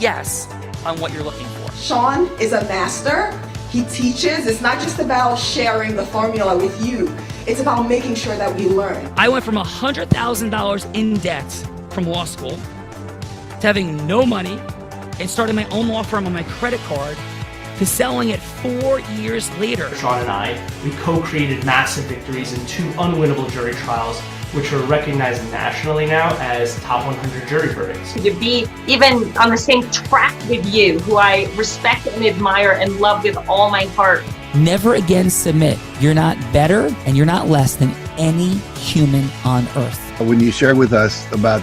yes on what you're looking for. Sean is a master. He teaches. It's not just about sharing the formula with you. It's about making sure that we learn. I went from $100,000 in debt from law school to having no money and starting my own law firm on my credit card to selling it 4 years later. Sean and I, we co-created massive victories in 2 unwinnable jury trials, which are recognized nationally now as top 100 jury verdicts. To be even on the same track with you, who I respect and admire and love with all my heart. Never again submit. You're not better and you're not less than any human on earth. When you shared with us about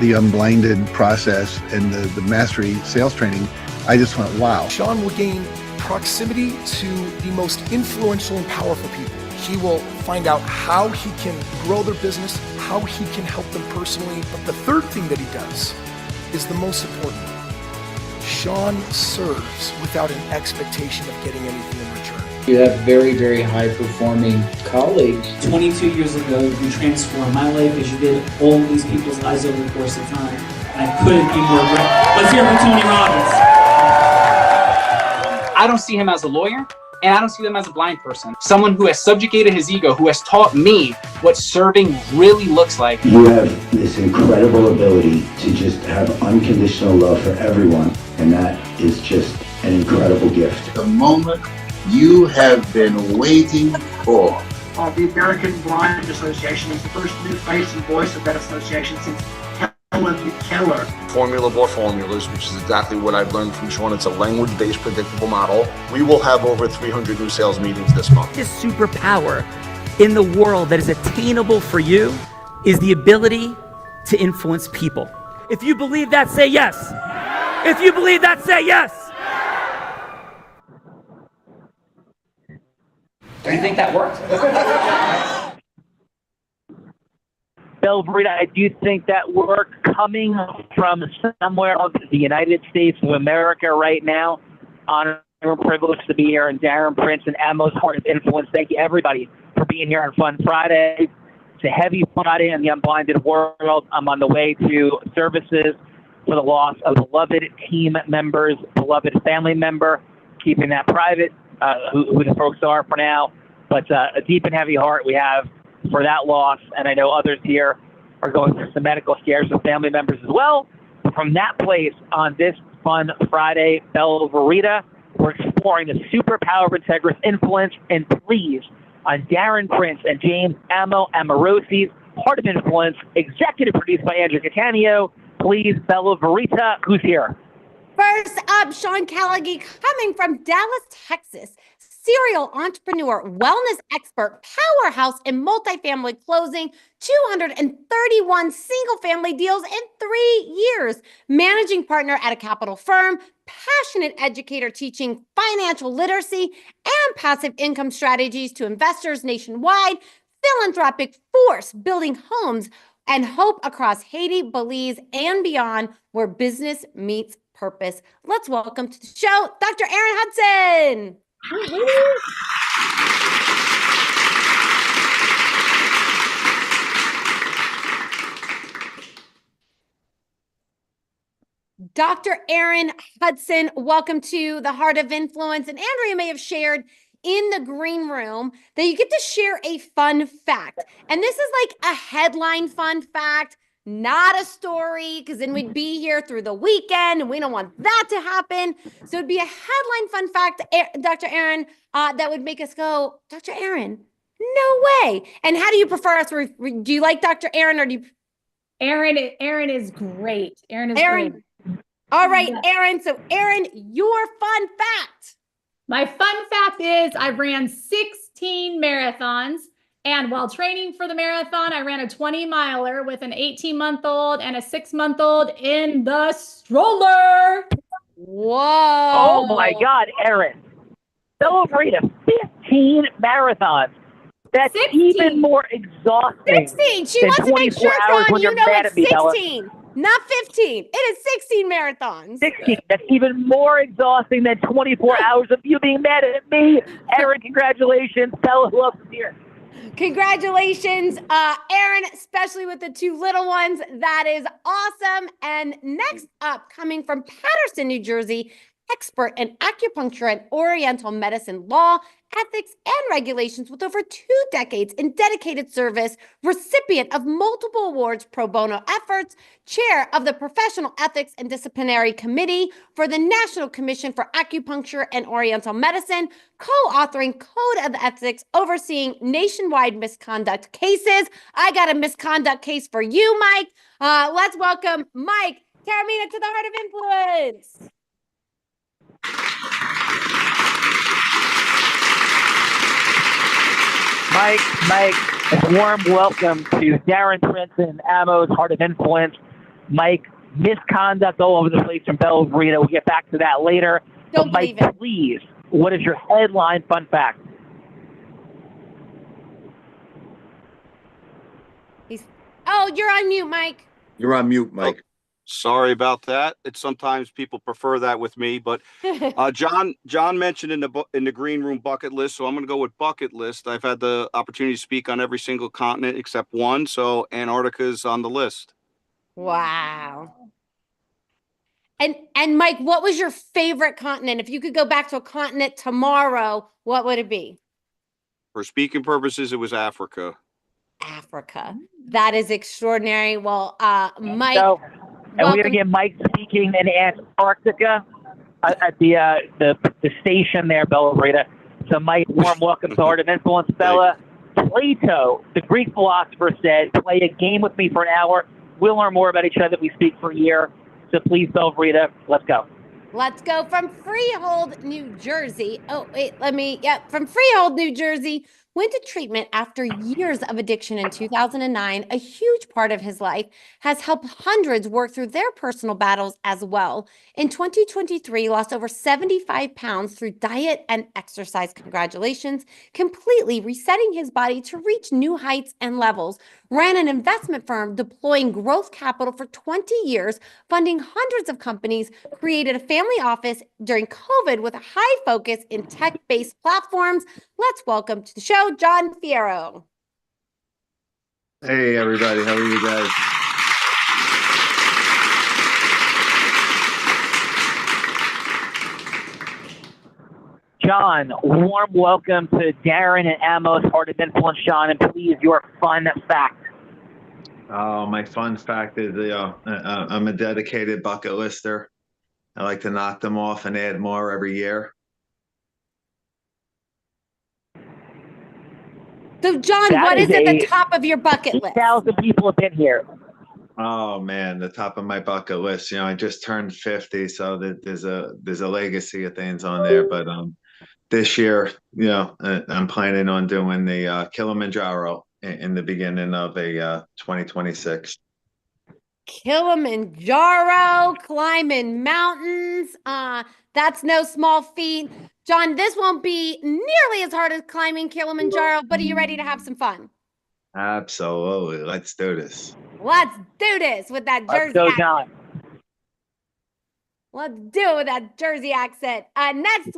the unblinded process and the mastery sales training, I just went, wow. Sean will gain proximity to the most influential and powerful people. He will find out how he can grow their business, how he can help them personally. But the third thing that he does is the most important. Sean serves without an expectation of getting anything in return. You have very, very high-performing colleagues. 22 years ago, you transformed my life as you did all of these people's lives over the course of time. And I couldn't be more grateful. Let's hear it for Tony Robbins. I don't see him as a lawyer, and I don't see him as a blind person. Someone who has subjugated his ego, who has taught me what serving really looks like. You have this incredible ability to just have unconditional love for everyone, and that is just an incredible gift. The moment you have been waiting for. The American Blind Association is the first new face and voice of that association since Helen Keller. Formula for formulas, which is exactly what I've learned from Sean. It's a language-based predictable model. We will have over 300 new sales meetings this month. This superpower in the world that is attainable for you is the ability to influence people. If you believe that, say yes. If you believe that, say yes. Do you think that worked? Bella Verita, I do think that work coming from somewhere of the United States of America right now. Honor and privilege to be here, and Darren Prince and Atmos Heart of Influence. Thank you, everybody, for being here on Fun Friday. It's a heavy Friday in the unblinded world. I'm on the way to services for the loss of beloved team members, beloved family member, keeping that private, who the folks are for now. But a deep and heavy heart we have for that loss, and I know others here are going through some medical scares with family members as well. But from that place, on this Fun Friday, Bella Verita, we're exploring the superpower of integrous influence, and please, on Darren Prince and James Amorosi's Heart of Influence, executive produced by Andrew Catania. Please, Bella Verita, who's here? First up, Sean Callagy, coming from Dallas, Texas. Serial entrepreneur, wellness expert, powerhouse in multifamily closing, 231 single-family deals in 3 years, managing partner at a capital firm, passionate educator teaching financial literacy and passive income strategies to investors nationwide, philanthropic force building homes and hope across Haiti, Belize, and beyond, where business meets purpose. Let's welcome to the show, Dr. Aaron Hudson. Dr. Aaron Hudson, welcome to the Heart of Influence. And Andrea may have shared in the green room that you get to share a fun fact. And this is like a headline fun fact, not a story, because then we'd be here through the weekend and we don't want that to happen. So it'd be a headline fun fact, Dr. Aaron, that would make us go, Dr. Aaron, no way. And how do you prefer us? Do you like Dr. Aaron or do you? Aaron is great. Aaron is great. All right, Aaron. So Aaron, your fun fact. My fun fact is I ran 16 marathons. And while training for the marathon, I ran a 20-miler with an 18-month-old and a 6-month-old in the stroller. Whoa. Oh, my God, Aaron. Celebrate 15 marathons. That's 16. Even more exhausting. 16. She wants to make sure it's on. You know it's 16. Not 15. It is 16 marathons. 16. That's even more exhausting than 24 hours of you being mad at me. Aaron, congratulations. Tell who else is here. Congratulations, Aaron, especially with the 2 little ones. That is awesome. And next up, coming from Paterson, New Jersey, expert in acupuncture and oriental medicine law, ethics, and regulations with over 2 decades in dedicated service, recipient of multiple awards pro bono efforts, chair of the Professional Ethics and Disciplinary Committee for the National Commission for Acupuncture and Oriental Medicine, co-authoring Code of Ethics, overseeing nationwide misconduct cases. I got a misconduct case for you, Mike. Let's welcome Mike Taormina to the Heart of Influence. Mike, a warm welcome to Darren Prince and Ammo's Heart of Influence. Mike, misconduct all over the place from Bella Rita. We'll get back to that later. Don't but believe Mike, it. please, what is your headline fun fact? Oh, you're on mute, Mike. You're on mute, Mike. Sorry about that. It's sometimes people prefer that with me, but John mentioned in the green room bucket list, so I'm going to go with bucket list. I've had the opportunity to speak on every single continent except one, so Antarctica's on the list. Wow. And Mike, what was your favorite continent? If you could go back to a continent tomorrow, what would it be? For speaking purposes, it was Africa. Africa. That is extraordinary. Well, Mike. So, and we're going to get Mike speaking in Antarctica at the station there, Bella Rita. So, Mike, warm welcome to Heart of Influence, Bella. Plato, the Greek philosopher, said, "Play a game with me for an hour. We'll learn more about each other. We speak for a year." So, please, Bella Rita, let's go. Let's go from Freehold, New Jersey. Oh, wait, from Freehold, New Jersey. Went to treatment after years of addiction in 2009. A huge part of his life has helped hundreds work through their personal battles as well. In 2023, lost over 75 pounds through diet and exercise. Congratulations. Completely resetting his body to reach new heights and levels. Ran an investment firm deploying growth capital for 20 years, funding hundreds of companies, created a family office during COVID with a high focus in tech-based platforms. Let's welcome to the show, John Fierro. Hey, everybody. How are you guys? John, warm welcome to Darren and Ammo's Heart of Influence, John, and please, your fun fact. Oh, my fun fact is, I'm a dedicated bucket lister. I like to knock them off and add more every year. So, John, what is at the top of your bucket list? 8,000 people have been here. Oh man, the top of my bucket list. You know, I just turned 50, so there's a legacy of things on there. But this year, you know, I'm planning on doing the Kilimanjaro in the beginning of a 2026. Kilimanjaro, climbing mountains. That's no small feat. John, this won't be nearly as hard as climbing Kilimanjaro, but are you ready to have some fun? Absolutely. Let's do this. Let's do this with that Jersey Let's go, accent. John. Let's do it with that Jersey accent. Next,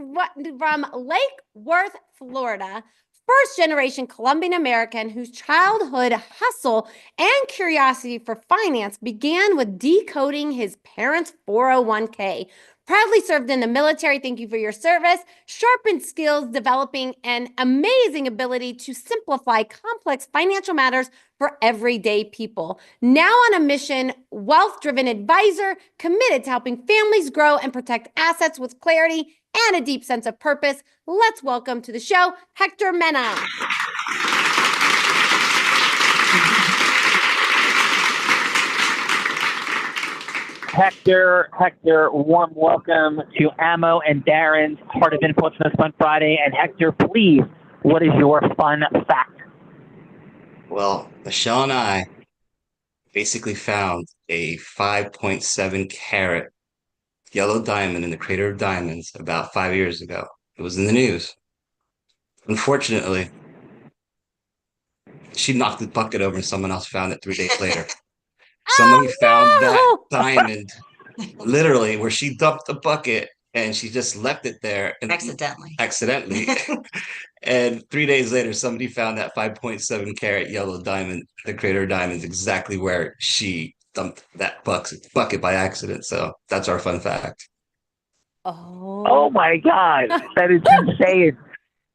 from Lake Worth, Florida, first-generation Colombian American whose childhood hustle and curiosity for finance began with decoding his parents' 401k. Proudly served in the military. Thank you for your service. Sharpened skills, developing an amazing ability to simplify complex financial matters for everyday people. Now on a mission, wealth-driven advisor, committed to helping families grow and protect assets with clarity and a deep sense of purpose. Let's welcome to the show, Hector Mena. Hector, warm welcome to Ammo and Darren's Heart of Influence on this Fun Friday. And Hector, please, what is your fun fact? Well, Michelle and I basically found a 5.7 carat yellow diamond in the crater of diamonds about 5 years ago. It was in the news. Unfortunately, she knocked the bucket over and someone else found it 3 days later. Somebody found that diamond literally where she dumped the bucket and she just left it there. And Accidentally. And 3 days later, somebody found that 5.7 carat yellow diamond, the Crater Diamonds, exactly where she dumped that bucket by accident. So that's our fun fact. Oh my God, that is insane.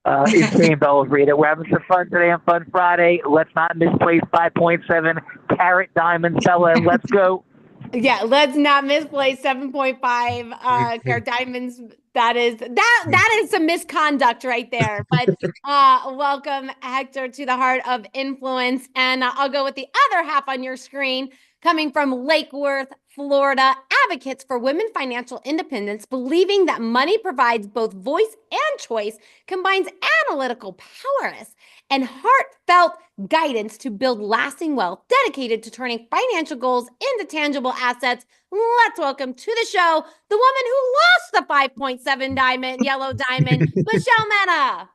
Insane, Bella Rita. We're having some fun today on Fun Friday. Let's not misplace 5.7 carat diamonds, Bella. Let's go. Yeah, let's not misplace 7.5 carat diamonds. That is some misconduct right there. But welcome, Hector, to the Heart of Influence. And I'll go with the other half on your screen, coming from Lake Worth, Florida. Advocates for women financial independence, believing that money provides both voice and choice, combines analytical prowess and heartfelt guidance to build lasting wealth, dedicated to turning financial goals into tangible assets. Let's welcome to the show the woman who lost the 5.7 yellow diamond, Michelle Mena.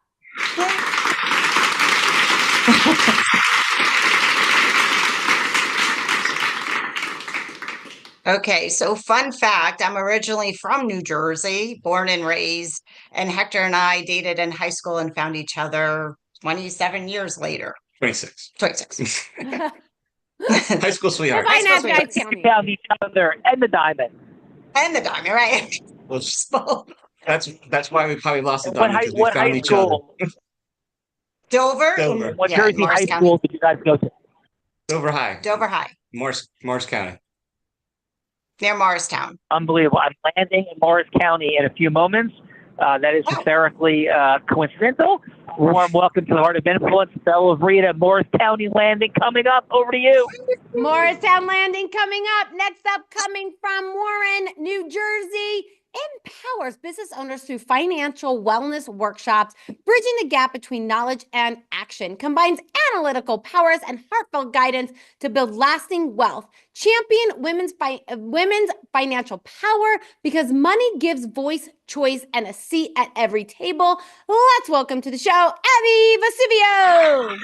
Okay, so fun fact, I'm originally from New Jersey, born and raised, and Hector and I dated in high school and found each other 27 years later. 26. 26. High school sweetheart. Bye, High school guys. sweetheart. Found each other and the diamond. And the diamond, right? Well, that's why we probably lost the What diamond, high, because we what found high each other. school? Dover? What Yeah, Jersey Morris high County. school did you guys go to? Dover High. Dover High, Morris County. near Morristown. Unbelievable. I'm landing in Morris County in a few moments. That is hysterically coincidental. Warm welcome to the Heart of Influence. Bella Rita, Morris County landing coming up. Over to you. Morristown Landing coming up. Next up, coming from Warren, New Jersey, empowers business owners through financial wellness workshops, bridging the gap between knowledge and action, combines analytical powers and heartfelt guidance to build lasting wealth. Champion women's financial power, because money gives voice, choice, and a seat at every table. Let's welcome to the show, Abby Vesuvio.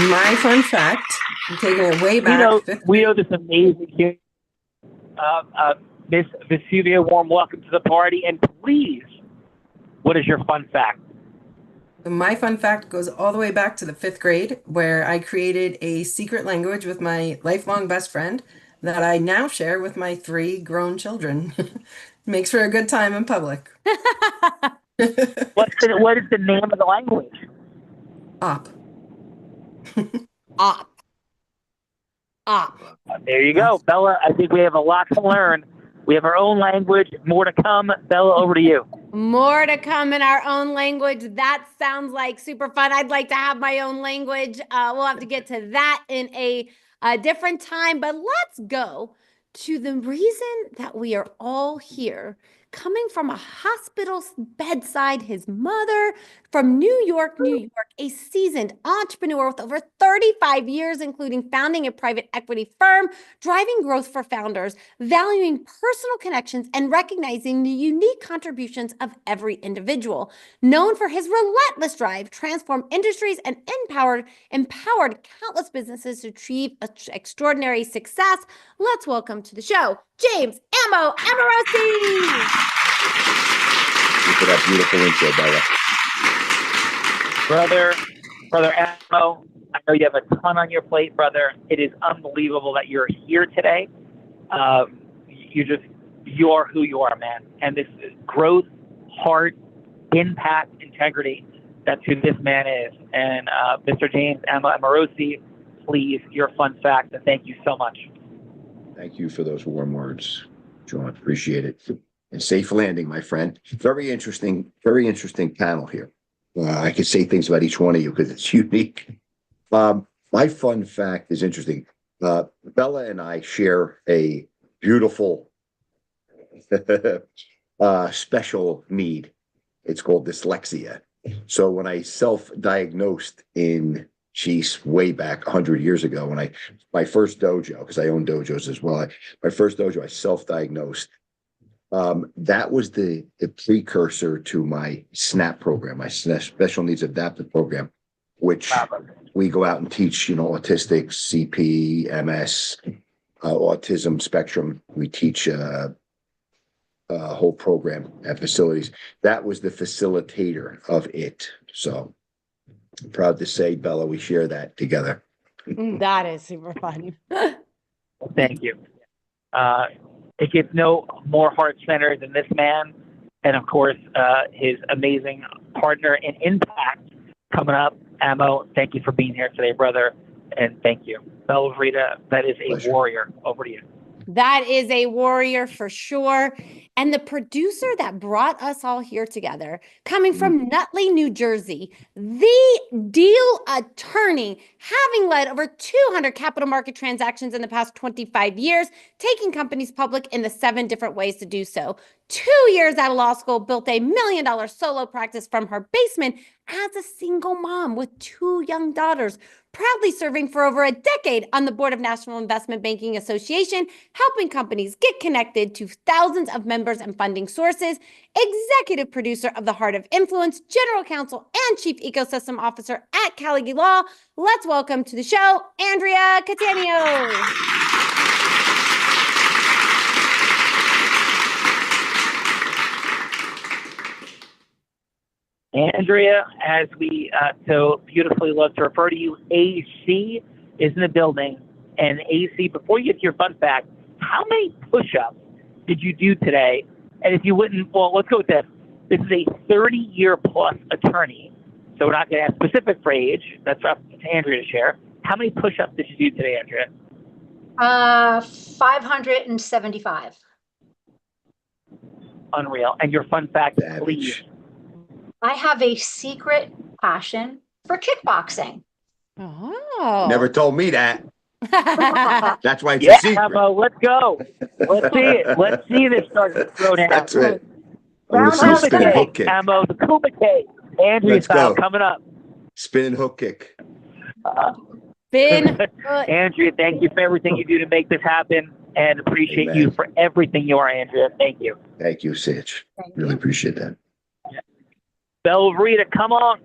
My fun fact, I'm taking it way back. We know this amazing human. Miss Vesuvio, warm welcome to the party. And please, what is your fun fact? My fun fact goes all the way back to the 5th grade, where I created a secret language with my lifelong best friend that I now share with my 3 grown children. Makes for a good time in public. What is the name of the language? Op. There you go. Bella, I think we have a lot to learn. We have our own language. More to come. Bella, over to you. More to come in our own language. That sounds like super fun. I'd like to have my own language. We'll have to get to that in a different time. But let's go to the reason that we are all here. Coming from a hospital's bedside, his mother from New York, a seasoned entrepreneur with over 35 years, including founding a private equity firm, driving growth for founders, valuing personal connections, and recognizing the unique contributions of every individual. Known for his relentless drive, transformed industries, and empowered countless businesses to achieve extraordinary success. Let's welcome to the show, James Ammo Amorosi. Thank you for that beautiful intro, Bella. Brother Ammo, I know you have a ton on your plate, brother. It is unbelievable that you're here today. You are who you are, man. And this growth, heart, impact, integrity, that's who this man is. And Mr. James Amorosi, please, your fun fact, and thank you so much. Thank you for those warm words, John. Appreciate it. And safe landing, my friend. Very interesting panel here. I could say things about each one of you because it's unique. My fun fact is interesting. Bella and I share a beautiful special need. It's called dyslexia. So when I self-diagnosed way back 100 years ago, my first dojo, because I own dojos as well, my first dojo, I self-diagnosed. That was the precursor to my SNAP program, my Special Needs Adaptive Program, which we go out and teach, autistics, CP, MS, autism spectrum. We teach a whole program at facilities. That was the facilitator of it. So proud to say, Bella, we share that together. That is super fun. Thank you. It gets no more heart center than this man. And of course, his amazing partner in impact coming up. Amo, thank you for being here today, brother. And thank you. Bella Verita, that is a Pleasure. warrior. Over to you. That is a warrior for sure. And the producer that brought us all here together, coming from Nutley, New Jersey, the deal attorney, having led over 200 capital market transactions in the past 25 years, taking companies public in the 7 different ways to do so. 2 years out of law school, built a $1 million solo practice from her basement as a single mom with 2 young daughters, proudly serving for over a decade on the board of National Investment Banking Association, helping companies get connected to thousands of members and funding sources, executive producer of The Heart of Influence, general counsel and chief ecosystem officer at Callagy Law. Let's welcome to the show, Andrea Cattaneo. Andrea, as we so beautifully love to refer to you, AC is in the building. And AC, before you get to your fun fact, how many push-ups did you do today? And if you wouldn't, well, let's go with this. This is a 30-year plus attorney, so we're not going to ask specific for age. That's up to Andrea to share. How many push-ups did you do today, Andrea? 575. Unreal. And your fun fact, please. I have a secret passion for kickboxing. Oh. Never told me that. That's why it's Yeah, a secret. Amo, let's go. Let's see it. Let's see this start to throw down. That's it. Round I'm gonna see a spinning hook kick. Amo, the Kumite. Andrea Let's style go. coming up. Spinning hook kick. Andrea, thank you for everything you do to make this happen, and appreciate Amen. you for everything you are, Andrea. Thank you. Thank you, Sitch. Really appreciate that. Bella Verita, come on.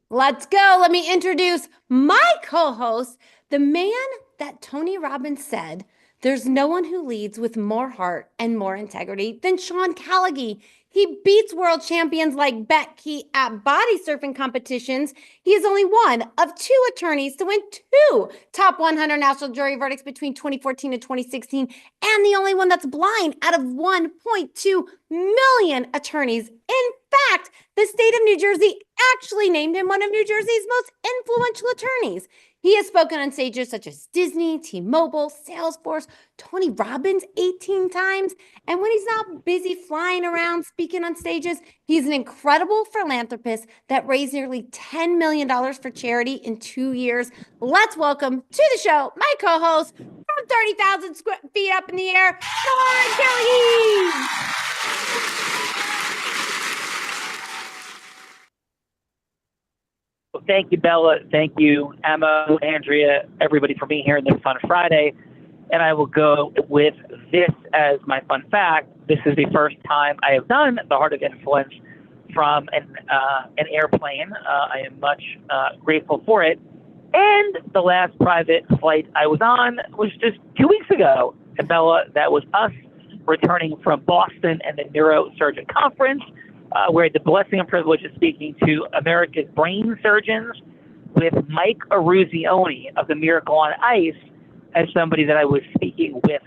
Let's go. Let me introduce my co-host, the man that Tony Robbins said, there's no one who leads with more heart and more integrity than Sean Callagy. He beats world champions like Becky at body surfing competitions. He is only one of 2 attorneys to win 2 top 100 national jury verdicts between 2014 and 2016, and the only one that's blind out of 1.2 million attorneys. In fact, the state of New Jersey actually named him one of New Jersey's most influential attorneys. He has spoken on stages such as Disney, T-Mobile, Salesforce, Tony Robbins 18 times. And when he's not busy flying around speaking on stages, he's an incredible philanthropist that raised nearly $10 million for charity in 2 years. Let's welcome to the show my co-host from 30,000 feet up in the air, Sean Callagy. Well, thank you, Bella. Thank you, Emma, Andrea, everybody for being here on this Fun Friday. And I will go with this as my fun fact. This is the first time I have done The Heart of Influence from an airplane. I am much grateful for it. And the last private flight I was on was just 2 weeks ago. And Bella, that was us returning from Boston and the Neurosurgeon Conference. Where I had the blessing and privilege of speaking to America's brain surgeons with Mike Eruzione of the Miracle on Ice as somebody that I was speaking with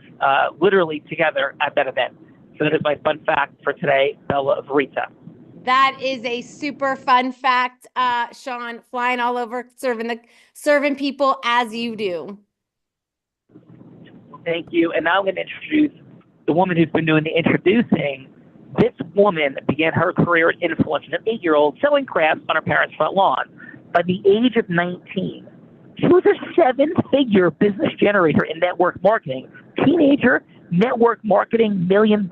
literally together at that event. So that is my fun fact for today, Bella Verita. That is a super fun fact, Sean, flying all over, serving people as you do. Thank you. And now I'm going to introduce the woman who's been doing the introducing. This woman began her career in influence as an 8-year-old selling crafts on her parents' front lawn. By the age of 19, she was a 7-figure business generator in network marketing. Teenager, network marketing, $1 million.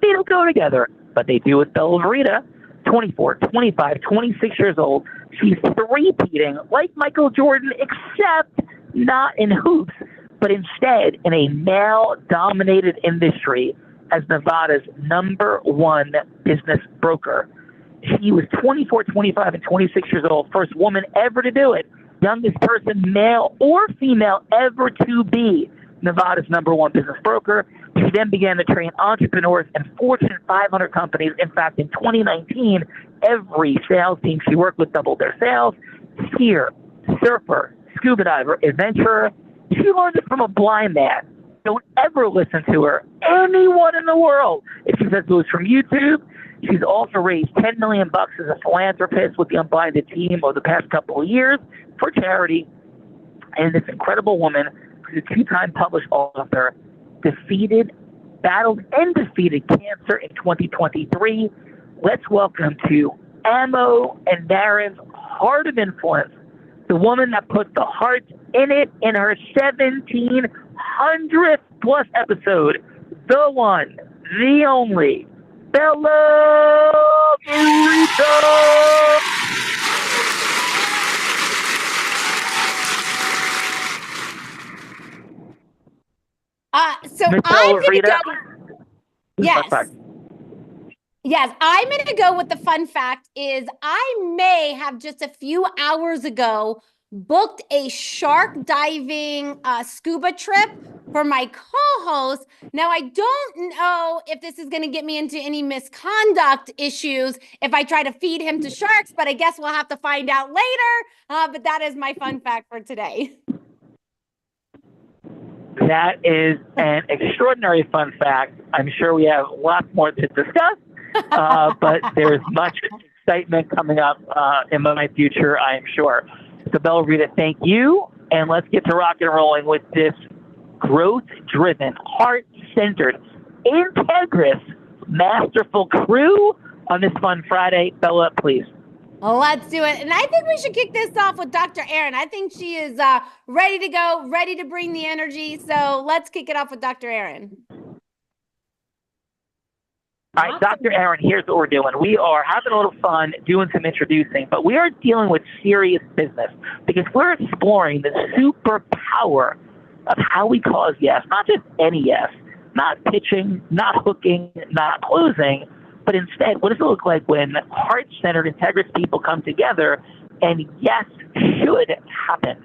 They don't go together, but they do with Bella Verita. 24, 25, 26 years old. She's three-peating like Michael Jordan, except not in hoops, but instead in a male-dominated industry as Nevada's #1 business broker. She was 24, 25, and 26 years old, first woman ever to do it, youngest person, male or female, ever to be Nevada's #1 business broker. She then began to train entrepreneurs and Fortune 500 companies. In fact, in 2019, every sales team she worked with doubled their sales. Skier, surfer, scuba diver, adventurer. She learned it from a blind man. Don't ever listen to her. Anyone in the world. If she says it was from YouTube, she's also raised $10 million as a philanthropist with the Unblinded team over the past couple of years for charity. And this incredible woman, who's a 2-time published author, battled and defeated cancer in 2023. Let's welcome to Ammo and Darren's Heart of Influence, the woman that put the heart in it in her 1700th plus episode, the one, the only, Bella Burrito. So I'm going to go. Yes. Yes, I'm going to go with the fun fact is I may have just a few hours ago booked a shark diving scuba trip for my co-host. Now, I don't know if this is going to get me into any misconduct issues if I try to feed him to sharks, but I guess we'll have to find out later. But that is my fun fact for today. That is an extraordinary fun fact. I'm sure we have lots more to discuss, but there's much excitement coming up in my future, I am sure. So, Bella Rita, thank you, and let's get to rock and rolling with this growth-driven, heart-centered, integrous, masterful crew on this fun Friday. Bella, please. Let's do it. And I think we should kick this off with Dr. Erin. I think she is ready to go, ready to bring the energy. So let's kick it off with Dr. Erin. All right, Dr. Erin, here's what we're doing. We are having a little fun doing some introducing, but we are dealing with serious business because we're exploring the superpower of how we cause yes, not just any yes, not pitching, not hooking, not closing, but instead, what does it look like when heart-centered, integrous people come together and yes should happen?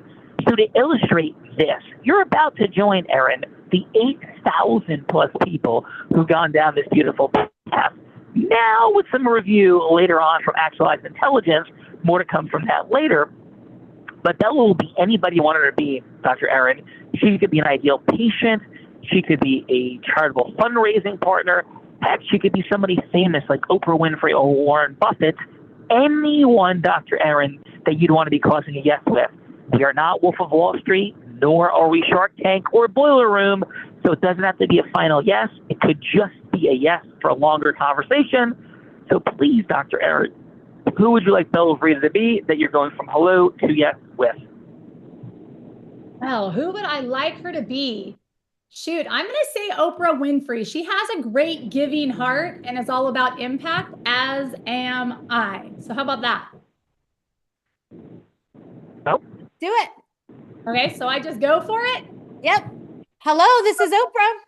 So to illustrate this, you're about to join, Erin, the 8,000 plus people who've gone down this beautiful path. Now with some review later on from Actualized Intelligence, more to come from that later. But Bella will be anybody you want her to be, Dr. Erin. She could be an ideal patient. She could be a charitable fundraising partner. Heck, she could be somebody famous like Oprah Winfrey or Warren Buffett. Anyone, Dr. Erin, that you'd want to be causing a yes with. We are not Wolf of Wall Street, nor are we Shark Tank or Boiler Room, so it doesn't have to be a final yes. It could just be a yes for a longer conversation. So please, Dr. Erin, who would you like Bella Rita to be that you're going from hello to yes with? Well, who would I like her to be? Shoot, I'm going to say Oprah Winfrey. She has a great giving heart and is all about impact, as am I. So how about that? Nope. Do it. Okay, so I just go for it? Yep. Hello, this is Oprah.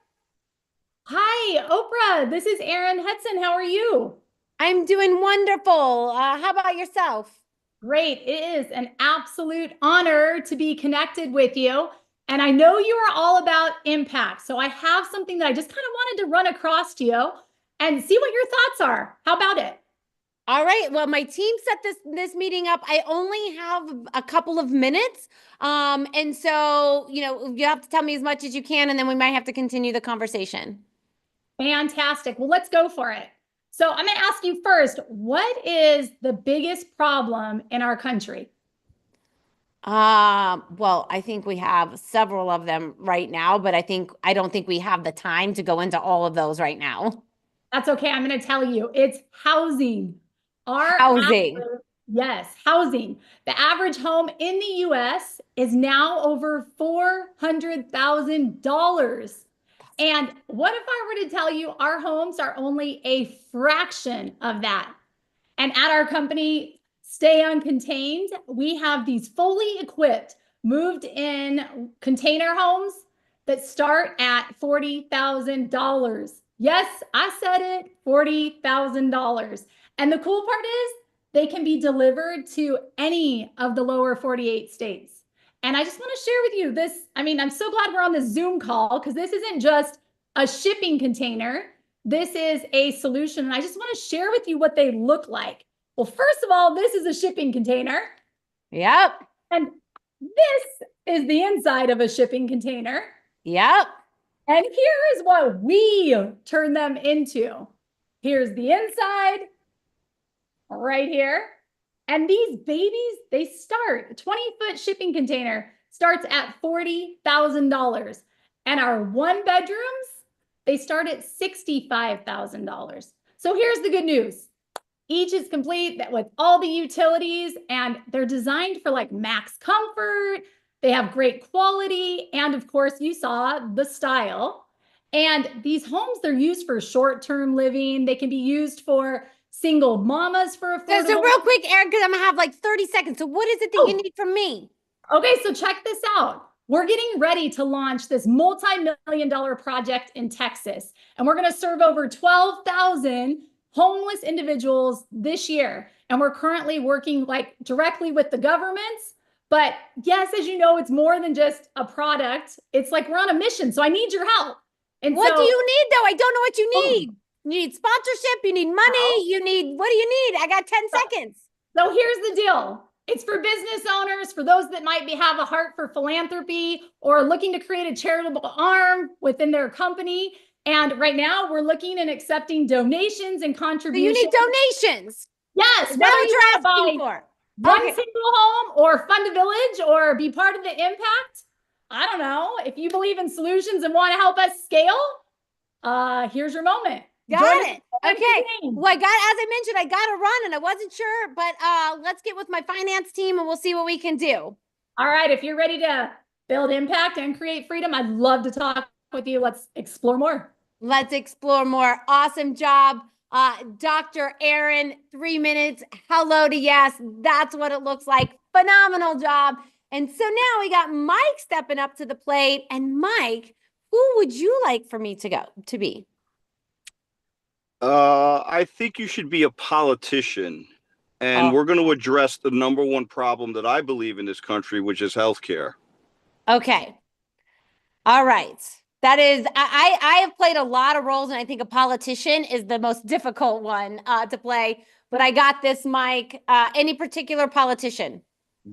Hi, Oprah. This is Erin Hudson. How are you? I'm doing wonderful. How about yourself? Great. It is an absolute honor to be connected with you. And I know you are all about impact. So I have something that I just kind of wanted to run across to you and see what your thoughts are. How about it? All right. Well, my team set this meeting up. I only have a couple of minutes. And so, you have to tell me as much as you can, and then we might have to continue the conversation. Fantastic. Well, let's go for it. So I'm going to ask you first, what is the biggest problem in our country? Well, I think we have several of them right now, but I don't think we have the time to go into all of those right now. That's okay. I'm going to tell you, it's housing. Housing. Yes, housing. The average home in the US is now over $400,000. And what if I were to tell you our homes are only a fraction of that? And at our company, Stay Uncontained, we have these fully equipped, moved in container homes that start at $40,000. Yes, I said it, $40,000. And the cool part is they can be delivered to any of the lower 48 states. And I just want to share with you this. I mean, I'm so glad we're on this Zoom call because this isn't just a shipping container. This is a solution. And I just want to share with you what they look like. Well, first of all, this is a shipping container. Yep. And this is the inside of a shipping container. Yep. And here is what we turn them into. Here's the inside right here. And these babies, they start, a 20-foot shipping container starts at $40,000. And our 1-bedrooms, they start at $65,000. So here's the good news. Each is complete with all the utilities, and they're designed for like max comfort. They have great quality. And of course, you saw the style. And these homes, they're used for short-term living. They can be used for single mamas for affordable. So real quick, Erin, because I'm gonna have like 30 seconds. So what is it that you need from me? Okay, so check this out. We're getting ready to launch this multi-million-dollar project in Texas, and we're gonna serve over 12,000 homeless individuals this year. And we're currently working like directly with the governments. But yes, as you know, it's more than just a product. It's like we're on a mission. So I need your help. And what so, do you need though? I don't know what you need. You need sponsorship, you need money, you need, what do you need? I got 10 seconds. So here's the deal. It's for business owners, for those that might have a heart for philanthropy or looking to create a charitable arm within their company. And right now we're looking and accepting donations and contributions. So you need donations. Yes. Is that what you're asking for? One single home or fund a village or be part of the impact. I don't know. If you believe in solutions and want to help us scale, here's your moment. Got it. Okay. Well, as I mentioned, I got to run and I wasn't sure, but let's get with my finance team and we'll see what we can do. All right. If you're ready to build impact and create freedom, I'd love to talk with you. Let's explore more. Let's explore more. Awesome job. Dr. Erin, 3 minutes. Hello to yes. That's what it looks like. Phenomenal job. And so now we got Mike stepping up to the plate. And Mike, who would you like for me to be? I think you should be a politician, and we're going to address the number one problem that I believe in this country, which is healthcare. Okay. All right. That is, I have played a lot of roles, and I think a politician is the most difficult one to play. But I got this, Mike. Any particular politician?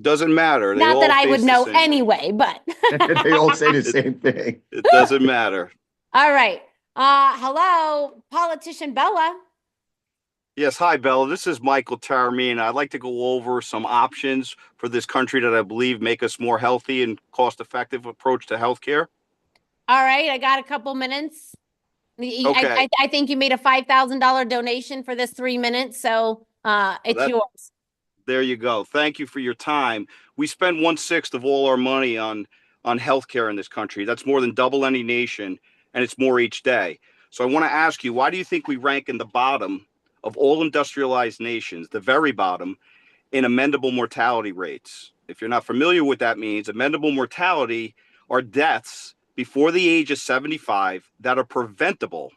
Doesn't matter. They Not all that I would face the know same. anyway, but They all say the same thing. It doesn't matter. all right. Hello, politician Bella. Yes, hi, Bella. This is Michael Taramina. I'd like to go over some options for this country that I believe make us more healthy and cost-effective approach to healthcare. All right, I got a couple minutes. Okay. I think you made a $5,000 donation for this 3 minutes, so it's yours. There you go. Thank you for your time. We spend 1/6 of all our money on healthcare in this country. That's more than double any nation, and it's more each day. So I want to ask you, why do you think we rank in the bottom of all industrialized nations, the very bottom, in amendable mortality rates? If you're not familiar with that means, amendable mortality are deaths before the age of 75 that are preventable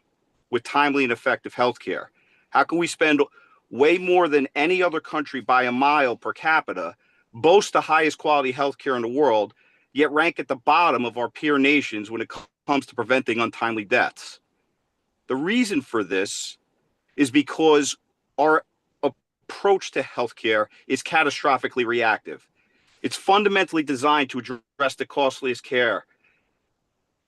with timely and effective healthcare. How can we spend way more than any other country by a mile per capita, boast the highest quality healthcare in the world, yet rank at the bottom of our peer nations when it comes to preventing untimely deaths? The reason for this is because our approach to healthcare is catastrophically reactive. It's fundamentally designed to address the costliest care.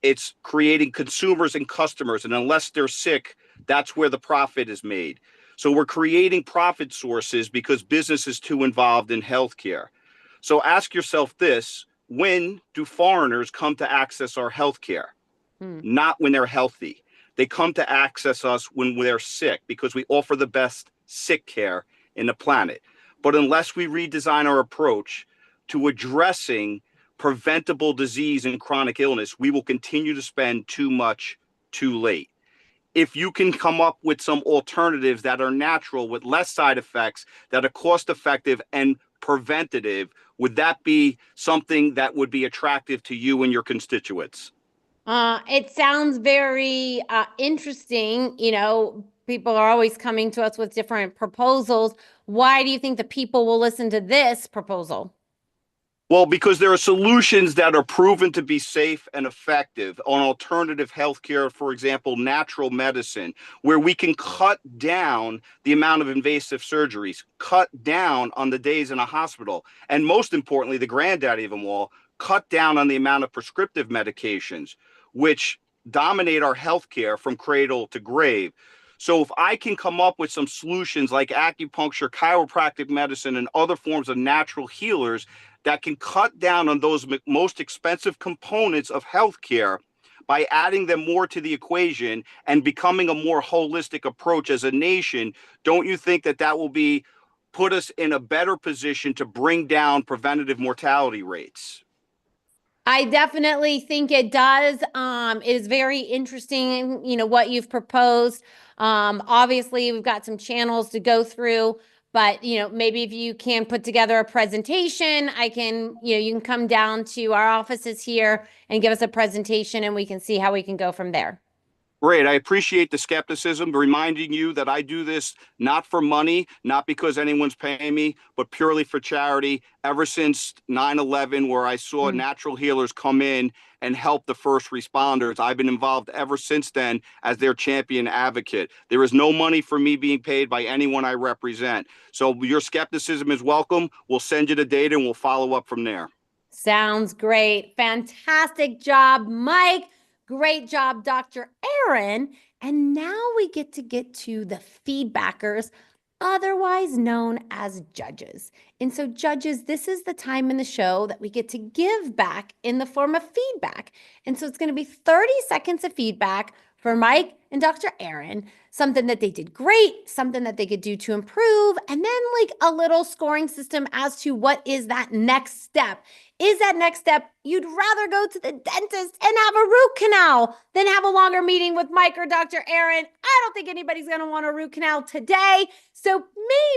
It's creating consumers and customers, and unless they're sick, that's where the profit is made. So we're creating profit sources because business is too involved in healthcare. So ask yourself this: when do foreigners come to access our healthcare? Not when they're healthy. They come to access us when they're sick because we offer the best sick care in the planet. But unless we redesign our approach to addressing preventable disease and chronic illness, we will continue to spend too much too late. If you can come up with some alternatives that are natural with less side effects, that are cost effective and preventative, would that be something that would be attractive to you and your constituents? It sounds very interesting. You know, people are always coming to us with different proposals. Why do you think the people will listen to this proposal? Well, because there are solutions that are proven to be safe and effective on alternative healthcare, for example, natural medicine, where we can cut down the amount of invasive surgeries, cut down on the days in a hospital, and most importantly, the granddaddy of them all, cut down on the amount of prescriptive medications, which dominate our healthcare from cradle to grave. So if I can come up with some solutions like acupuncture, chiropractic medicine, and other forms of natural healers that can cut down on those most expensive components of healthcare by adding them more to the equation and becoming a more holistic approach as a nation, don't you think that that will put us in a better position to bring down preventative mortality rates? I definitely think it does. It is very interesting, what you've proposed. Obviously, we've got some channels to go through, but, maybe if you can put together a presentation, you can come down to our offices here and give us a presentation and we can see how we can go from there. Great. I appreciate the skepticism, reminding you that I do this not for money, not because anyone's paying me, but purely for charity. Ever since 9/11, where I saw natural healers come in and help the first responders, I've been involved ever since then as their champion advocate. There is no money for me being paid by anyone I represent. So your skepticism is welcome. We'll send you the data and we'll follow up from there. Sounds great. Fantastic job, Mike. Great job, Dr. Aaron. And now we get to the feedbackers, otherwise known as judges. And so judges, this is the time in the show that we get to give back in the form of feedback. And so it's going to be 30 seconds of feedback for Mike and Dr. Aaron, something that they did great, something that they could do to improve, and then like a little scoring system as to what is that next step. Is that next step you'd rather go to the dentist and have a root canal than have a longer meeting with Mike or Dr. Aaron? I don't think anybody's going to want a root canal today. So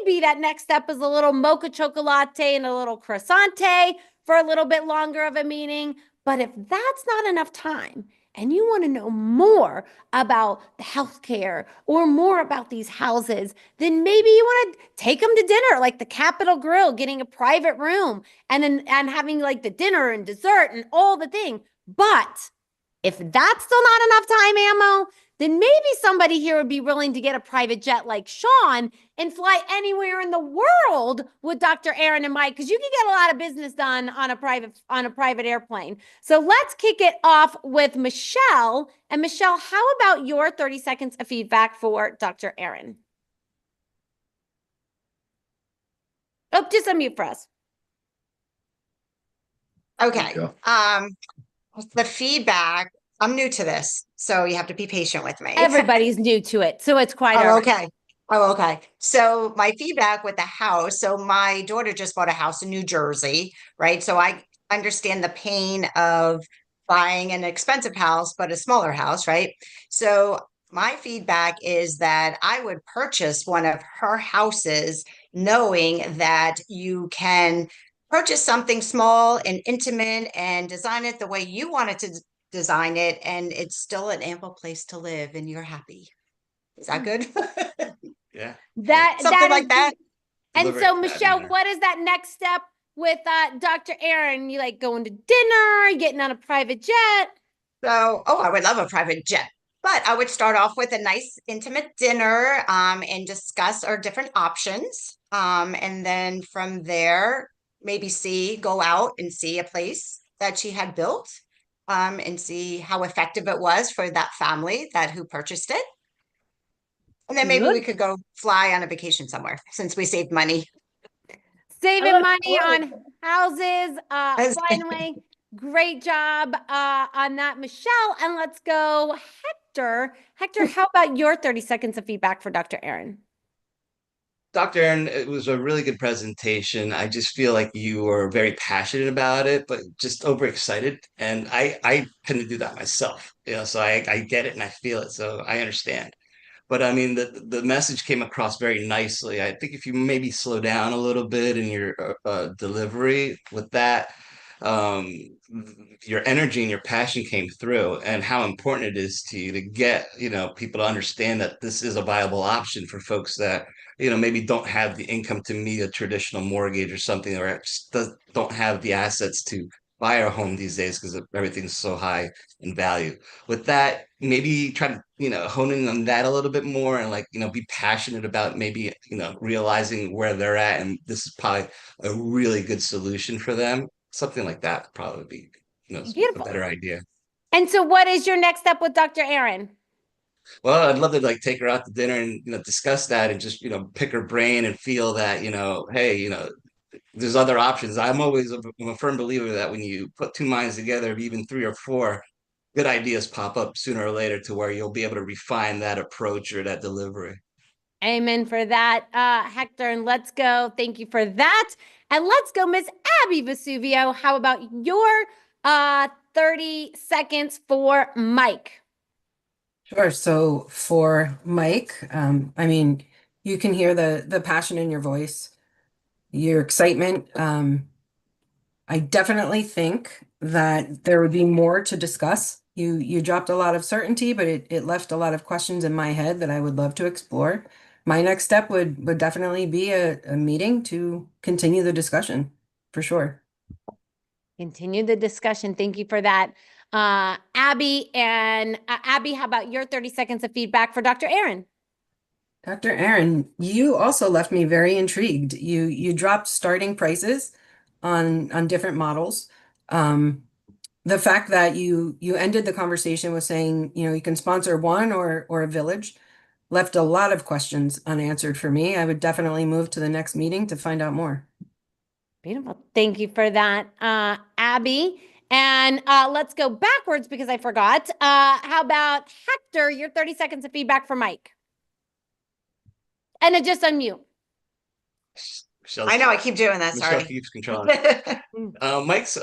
maybe that next step is a little mocha chocolate and a little croissante for a little bit longer of a meeting. But if that's not enough time, and you want to know more about the healthcare or more about these houses, then maybe you want to take them to dinner, like the Capitol Grill, getting a private room and having like the dinner and dessert and all the thing. But if that's still not enough time, Ammo, then maybe somebody here would be willing to get a private jet like Sean and fly anywhere in the world with Dr. Aaron and Mike, because you can get a lot of business done on a private airplane. So let's kick it off with Michelle. And Michelle, how about your 30 seconds of feedback for Dr. Aaron? Oh, just unmute for us. Okay. The feedback, I'm new to this, so you have to be patient with me. Everybody's new to it, so it's quite all right. Okay. Oh, okay. So my feedback with the house. So my daughter just bought a house in New Jersey, right? So I understand the pain of buying an expensive house, but a smaller house, right? So my feedback is that I would purchase one of her houses knowing that you can purchase something small and intimate and design it the way you want it to design it, and it's still an ample place to live and you're happy. Is that good? Yeah. Something like that. And so, Michelle, what is that next step with Dr. Aaron? You like going to dinner, getting on a private jet? So, I would love a private jet, but I would start off with a nice intimate dinner and discuss our different options. And then from there, maybe go out and see a place that she had built and see how effective it was for that family who purchased it. And then maybe we could go fly on a vacation somewhere since we saved money. Saving money on houses. By the way, great job on that, Michelle. And let's go, Hector. Hector, how about your 30 seconds of feedback for Dr. Aaron? Dr. Aaron, it was a really good presentation. I just feel like you were very passionate about it, but just overexcited. And I couldn't do that myself, so I get it and I feel it. So I understand. But I mean, the message came across very nicely. I think if you maybe slow down a little bit in your delivery with that, your energy and your passion came through, and how important it is to you to get, people to understand that this is a viable option for folks that, maybe don't have the income to meet a traditional mortgage or something, or just don't have the assets to buy a home these days because everything's so high in value. With that, maybe try to, hone in on that a little bit more, and be passionate about maybe, realizing where they're at. And this is probably a really good solution for them. Something like that would probably be, Beautiful. a better idea. And so what is your next step with Dr. Aaron? Well, I'd love to take her out to dinner and, discuss that, and just, pick her brain and feel that, hey, there's other options. I'm always a firm believer that when you put two minds together, even three or four, good ideas pop up sooner or later to where you'll be able to refine that approach or that delivery. Amen for that, Hector. And let's go. Thank you for that. And let's go, Miss Abby Vesuvio. How about your 30 seconds for Mike? Sure. So for Mike, you can hear the passion in your voice, your excitement. I definitely think that there would be more to discuss. You dropped a lot of certainty, but it left a lot of questions in my head that I would love to explore. My next step would definitely be a meeting to continue the discussion, for sure. Continue the discussion. Thank you for that, Abby. And Abby, how about your 30 seconds of feedback for Dr. Aaron? Dr. Aaron, you also left me very intrigued. You dropped starting prices on different models. The fact that you ended the conversation with saying, you can sponsor one or a village left a lot of questions unanswered for me. I would definitely move to the next meeting to find out more. Beautiful. Thank you for that, Abby. And let's go backwards because I forgot. How about Hector, your 30 seconds of feedback for Mike? And just unmute. I know I keep doing that. Michelle Sorry. keeps controlling. Mike's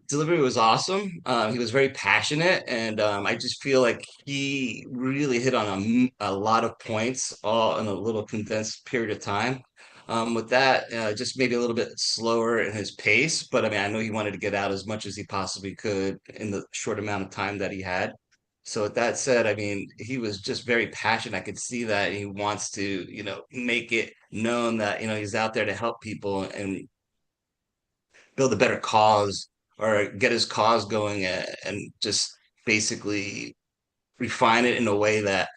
delivery was awesome. He was very passionate, and I just feel like he really hit on a lot of points all in a little condensed period of time. With that, just maybe a little bit slower in his pace, but I know he wanted to get out as much as he possibly could in the short amount of time that he had. So with that said, he was just very passionate. I could see that he wants to, make it known that, he's out there to help people and build a better cause, or get his cause going, and just basically refine it in a way that,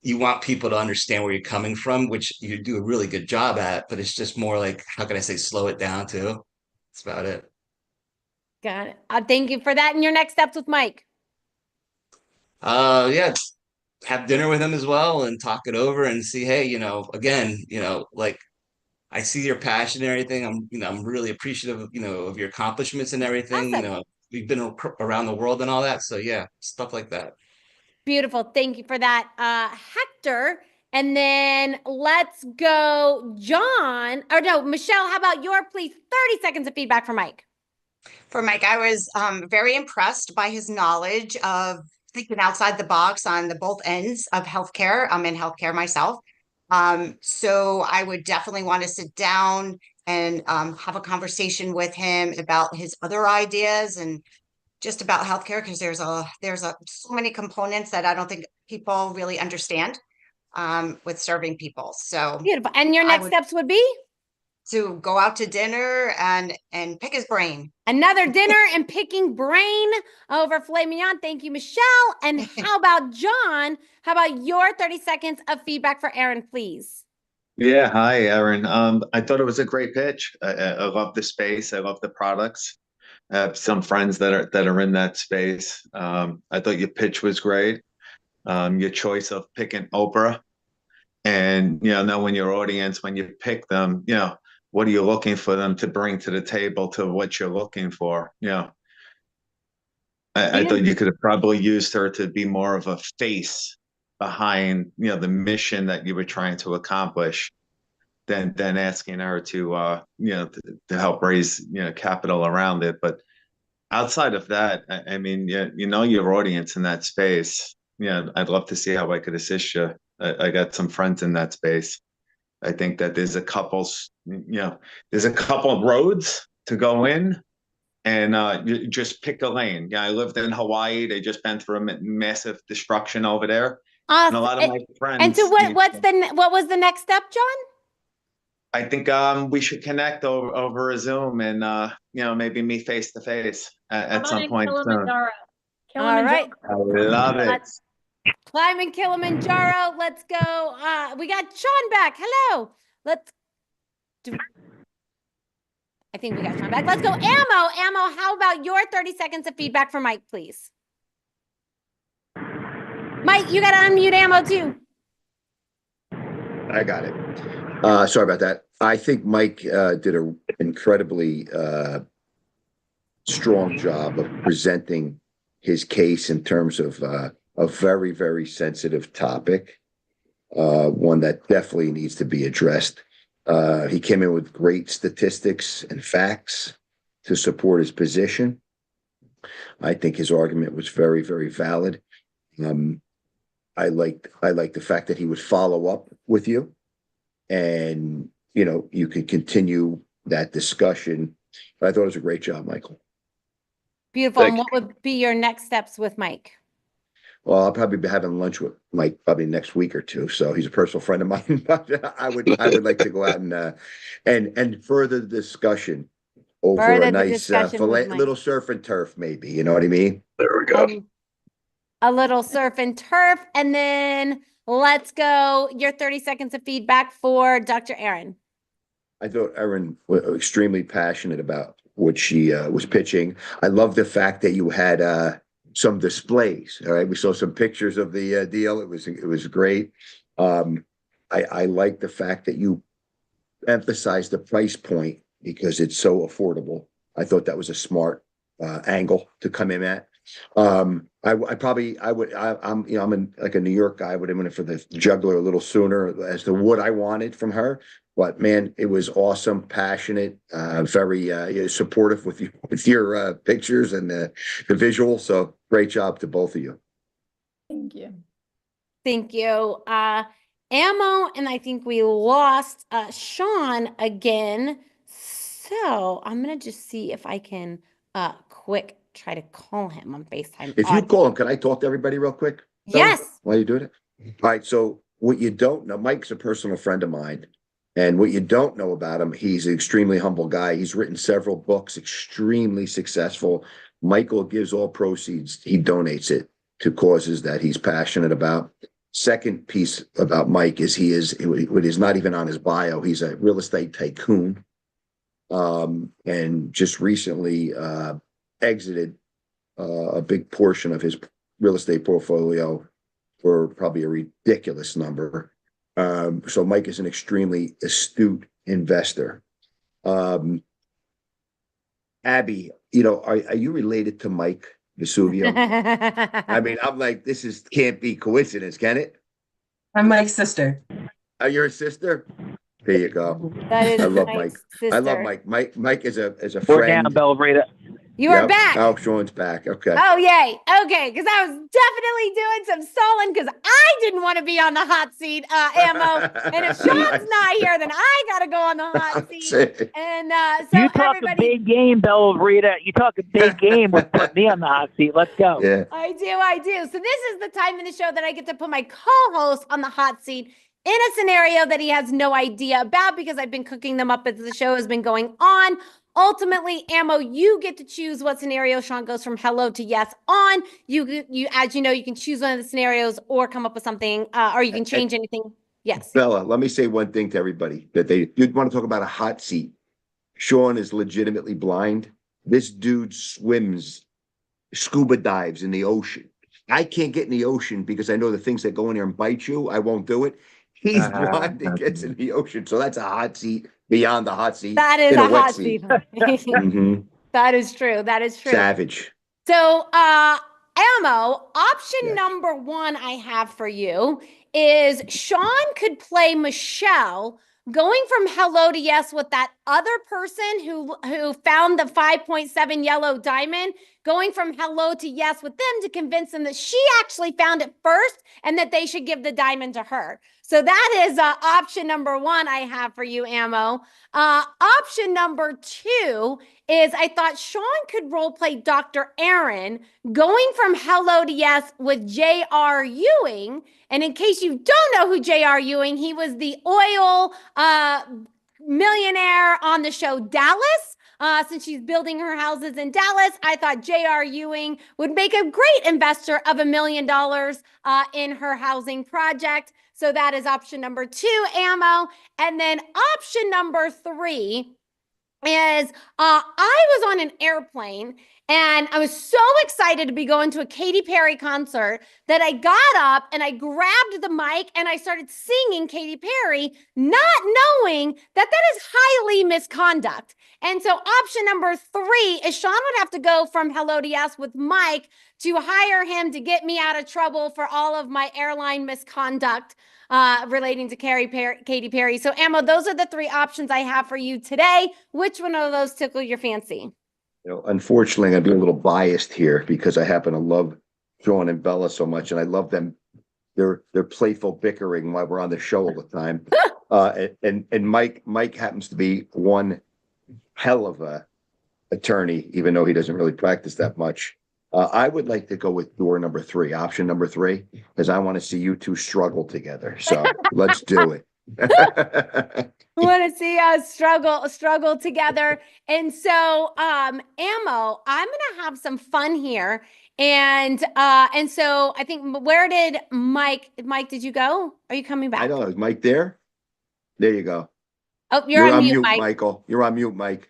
you want people to understand where you're coming from, which you do a really good job at, but it's just more like, how can I say, slow it down too? That's about it. Got it. Thank you for that. And your next steps with Mike? Yeah, have dinner with him as well and talk it over and see, hey, again, I see your passion and everything. I'm really appreciative of, of your accomplishments and everything. Awesome. We've been around the world and all that. So yeah, stuff like that. Beautiful. Thank you for that, Hector. And then let's go, John. Or no, Michelle, how about your, please, 30 seconds of feedback for Mike? For Mike, I was very impressed by his knowledge of thinking outside the box on the both ends of healthcare. I'm in healthcare myself. So I would definitely want to sit down and have a conversation with him about his other ideas and just about healthcare, because there's so many components that I don't think people really understand with serving people. So beautiful. And your next steps would be? To go out to dinner and pick his brain. Another dinner and picking brain over filet mignon. Thank you, Michelle. And how about John? How about your 30 seconds of feedback for Aaron, please? Yeah, hi, Aaron. I thought it was a great pitch. I love the space. I love the products. I have some friends that are in that space. I thought your pitch was great. Your choice of picking Oprah, and knowing your audience when you pick them, what are you looking for them to bring to the table to what you're looking for? I thought you could have probably used her to be more of a face behind, the mission that you were trying to accomplish, than asking her to help raise, capital around it. But outside of that, your audience in that space. I'd love to see how I could assist you. I got some friends in that space. I think that there's a couple of roads to go in, and you just pick a lane. Yeah, I lived in Hawaii. They just been through a massive destruction over there. And a lot of my friends. And so what was the next step, John? I think we should connect over a Zoom and maybe meet face to face at some point soon. All right. I love it. Climbing Kilimanjaro. Let's go. We got Sean back. Hello. I think we got Sean back. Let's go. Ammo, how about your 30 seconds of feedback for Mike, please? Mike, you got to unmute Ammo too. I got it. Sorry about that. I think Mike did an incredibly strong job of presenting his case in terms of a very, very sensitive topic, one that definitely needs to be addressed. He came in with great statistics and facts to support his position. I think his argument was very, very valid. I liked the fact that he would follow up with you, and you could continue that discussion. I thought it was a great job, Michael. Beautiful. And what would be your next steps with Mike? Well, I'll probably be having lunch with Mike probably next week or two. So he's a personal friend of mine. But I would like to go out and further the discussion over a nice little surf and turf, maybe. You know what I mean? There we go. A little surf and turf, and then let's go. Your 30 seconds of feedback for Dr. Erin. I thought Erin was extremely passionate about what she was pitching. I love the fact that you had some displays. All right, we saw some pictures of the deal. It was great. I like the fact that you emphasized the price point because it's so affordable. I thought that was a smart angle to come in at. I'm like a New York guy. I would have went for the juggler a little sooner as to what I wanted from her. But man, it was awesome, passionate, very supportive with your pictures and the visual. So great job to both of you. Thank you. Thank you. Ammo, and I think we lost Sean again. So I'm gonna just see if I can quick try to call him on FaceTime. If you call him, can I talk to everybody real quick? Yes. While you doing it? All right. So what you don't know, Mike's a personal friend of mine. And what you don't know about him, he's an extremely humble guy. He's written several books, extremely successful. Michael gives all proceeds. He donates it to causes that he's passionate about. Second piece about Mike is it is not even on his bio. He's a real estate tycoon. And just recently exited a big portion of his real estate portfolio for probably a ridiculous number. So Mike is an extremely astute investor. Abby, are you related to Mike Vesuvio? I mean, I'm like, can't be coincidence, can it? I'm Mike's sister. You're a sister? There you go. That is I love Mike's Mike. sister. I love Mike. Mike is a friend. We're down, Belvrita. You are back. Oh, Sean's back. Okay. Oh, yay. Okay, because I was definitely doing some stalling because I didn't want to be on the hot seat, Ammo. And if Sean's not here, then I got to go on the hot seat. And so you talk a big game, Belvrita. You talk a big game with putting me on the hot seat. Let's go. Yeah. I do. So this is the time in the show that I get to put my co-host on the hot seat in a scenario that he has no idea about because I've been cooking them up as the show has been going on. Ultimately, Ammo, you get to choose what scenario Sean goes from hello to yes on. You as you know, you can choose one of the scenarios or come up with something, or you can change anything. Yes. Bella, let me say one thing to everybody you'd want to talk about a hot seat. Sean is legitimately blind. This dude scuba dives in the ocean. I can't get in the ocean because I know the things that go in there and bite you. I won't do it. He's blind and gets in the ocean. So that's a hot seat beyond the hot seat. That is a hot seat. Mm-hmm. That is true. That is true. Savage. So, Ammo, option number one I have for you is Sean could play Michelle going from hello to yes with that other person who found the 5.7 yellow diamond. going from hello to yes with them to convince them that she actually found it first and that they should give the diamond to her. So that is option number 1 I have for you, Ammo. Option number 2 is I thought Sean could role play Dr. Aaron going from hello to yes with J.R. Ewing. And in case you don't know who J.R. Ewing, he was the oil millionaire on the show Dallas. Since she's building her houses in Dallas, I thought J.R. Ewing would make a great investor of $1 million in her housing project. So that is option number 2, Ammo. And then option number 3 is I was on an airplane and I was so excited to be going to a Katy Perry concert that I got up and I grabbed the mic and I started singing Katy Perry, not knowing that that is highly misconduct. And so option number 3 is Sean would have to go from hello to yes with Mike to hire him to get me out of trouble for all of my airline misconduct relating to Katy Perry. So Ammo, those are the 3 options I have for you today. Which one of those tickle your fancy? You know, unfortunately, I'd be a little biased here because I happen to love Sean and Bella so much, and I love them. They're playful bickering while we're on the show all the time. And Mike happens to be one hell of a attorney, even though he doesn't really practice that much. I would like to go with door number 3, option number 3, because I want to see you two struggle together. So let's do it. I want to see us struggle together. And so, Ammo, I'm going to have some fun here. And so I think, where did Mike, did you go? Are you coming back? I don't know. Is Mike there? There you go. Oh, you're on mute, Mike. Michael. You're on mute, Mike.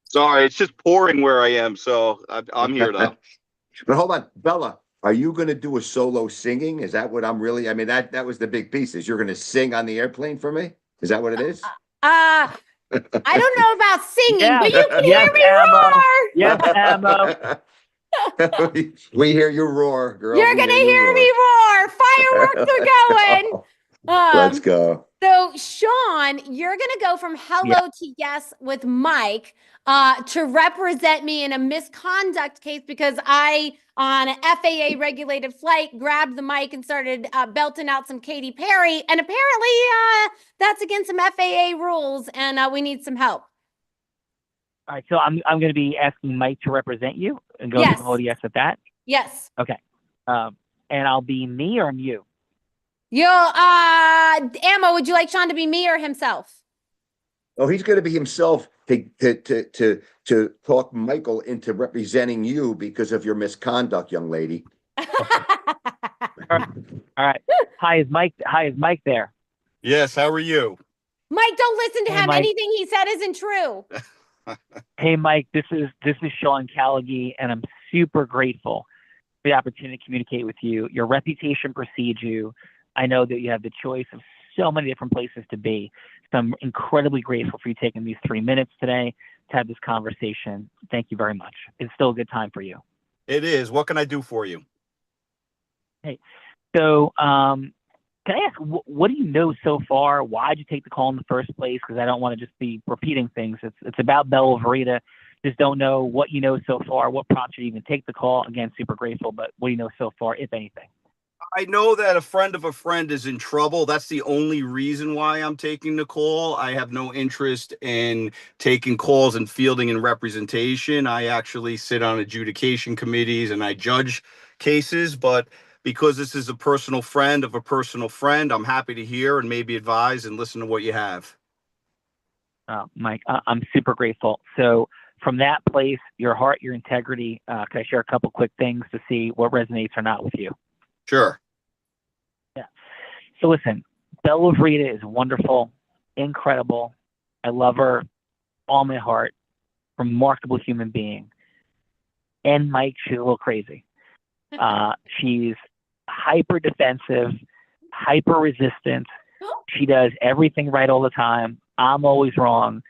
Sorry, it's just pouring where I am, so I'm here though. But hold on, Bella, are you going to do a solo singing? Is that what I'm really? I mean, that was the big piece. Is you're going to sing on the airplane for me? Is that what it is? I don't know about singing, but you can hear me roar. Yes, Ammo. We hear you roar, girl. You're going to hear me roar. Fireworks are going. Let's go. So, Sean, you're going to go from hello to yes with Mike to represent me in a misconduct case because I, on an FAA regulated flight, grabbed the mic and started belting out some Katy Perry. And apparently that's against some FAA rules and we need some help. All right, so I'm going to be asking Mike to represent you and go from hello to yes at that? Yes. Okay. And I'll be me or I'm you? Ammo, would you like Sean to be me or himself? Oh, he's going to be himself to talk Michael into representing you because of your misconduct, young lady. All right. Hi, is Mike there? Yes, how are you? Mike, don't listen to him. Mike. Anything he said isn't true. Hey, Mike, this is Sean Callagy, and I'm super grateful for the opportunity to communicate with you. Your reputation precedes you. I know that you have the choice of so many different places to be. So I'm incredibly grateful for you taking these 3 minutes today to have this conversation. Thank you very much. It's still a good time for you. It is. What can I do for you? Hey, so can I ask, what do you know so far? Why did you take the call in the first place? Because I don't want to just be repeating things. It's about Bella Verita. Just don't know what you know so far. What prompted you to even take the call? Again, super grateful, but what do you know so far, if anything? I know that a friend of a friend is in trouble. That's the only reason why I'm taking the call. I have no interest in taking calls and fielding and representation. I actually sit on adjudication committees and I judge cases, but because this is a personal friend of a personal friend, I'm happy to hear and maybe advise and listen to what you have. Mike, I'm super grateful. So from that place, your heart, your integrity, can I share a couple quick things to see what resonates or not with you? Sure. Yeah. So listen, Bella Verita is wonderful, incredible. I love her, all my heart, remarkable human being. And Mike, she's a little crazy. She's hyper defensive, hyper resistant. She does everything right all the time. I'm always wrong.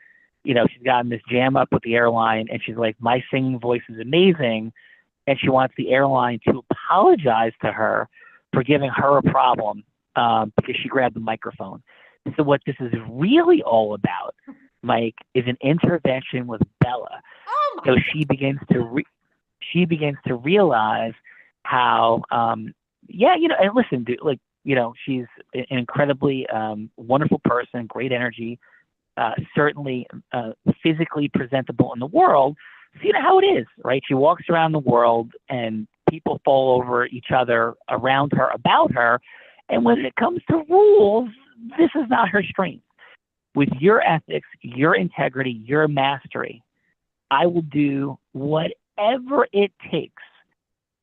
You know, she's gotten this jam up with the airline and she's like, my singing voice is amazing. And she wants the airline to apologize to her for giving her a problem because she grabbed the microphone. So what this is really all about, Mike, is an intervention with Bella. So she begins to she begins to realize how, yeah, you know, and listen, dude, like, you know, she's an incredibly wonderful person, great energy, certainly physically presentable in the world. So you know how it is, right? She walks around the world and people fall over each other around her, about her. And when it comes to rules, this is not her strength. With your ethics, your integrity, your mastery, I will do whatever it takes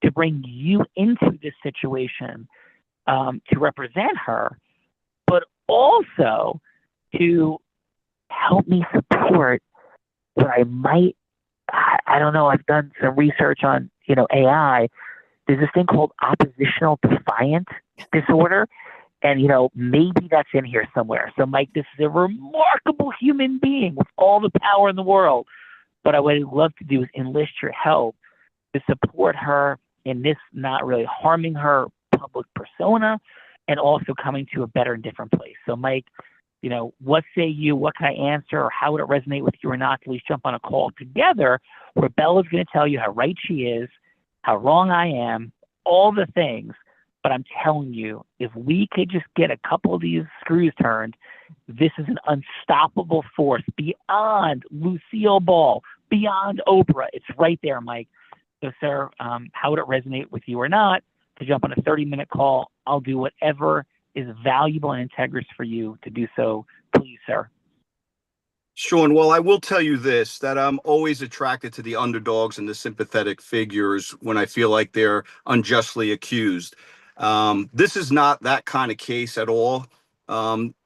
to bring you into this situation to represent her, but also to help me support what I might, I don't know, I've done some research on, you know, AI. There's this thing called oppositional defiant disorder. And, you know, maybe that's in here somewhere. So, Mike, this is a remarkable human being with all the power in the world. But what I'd love to do is enlist your help to support her in this not really harming her public persona and also coming to a better and different place. So, Mike, you know, what say you? What can I answer? Or how would it resonate with you or not? To at least jump on a call together where Bella's going to tell you how right she is, how wrong I am, all the things. But I'm telling you, if we could just get a couple of these screws turned, this is an unstoppable force beyond Lucille Ball, beyond Oprah. It's right there, Mike. So, sir, how would it resonate with you or not? To jump on a 30-minute call, I'll do whatever is valuable and integrous for you to do so. Please, sir. Sean, well, I will tell you this, that I'm always attracted to the underdogs and the sympathetic figures when I feel like they're unjustly accused. This is not that kind of case at all.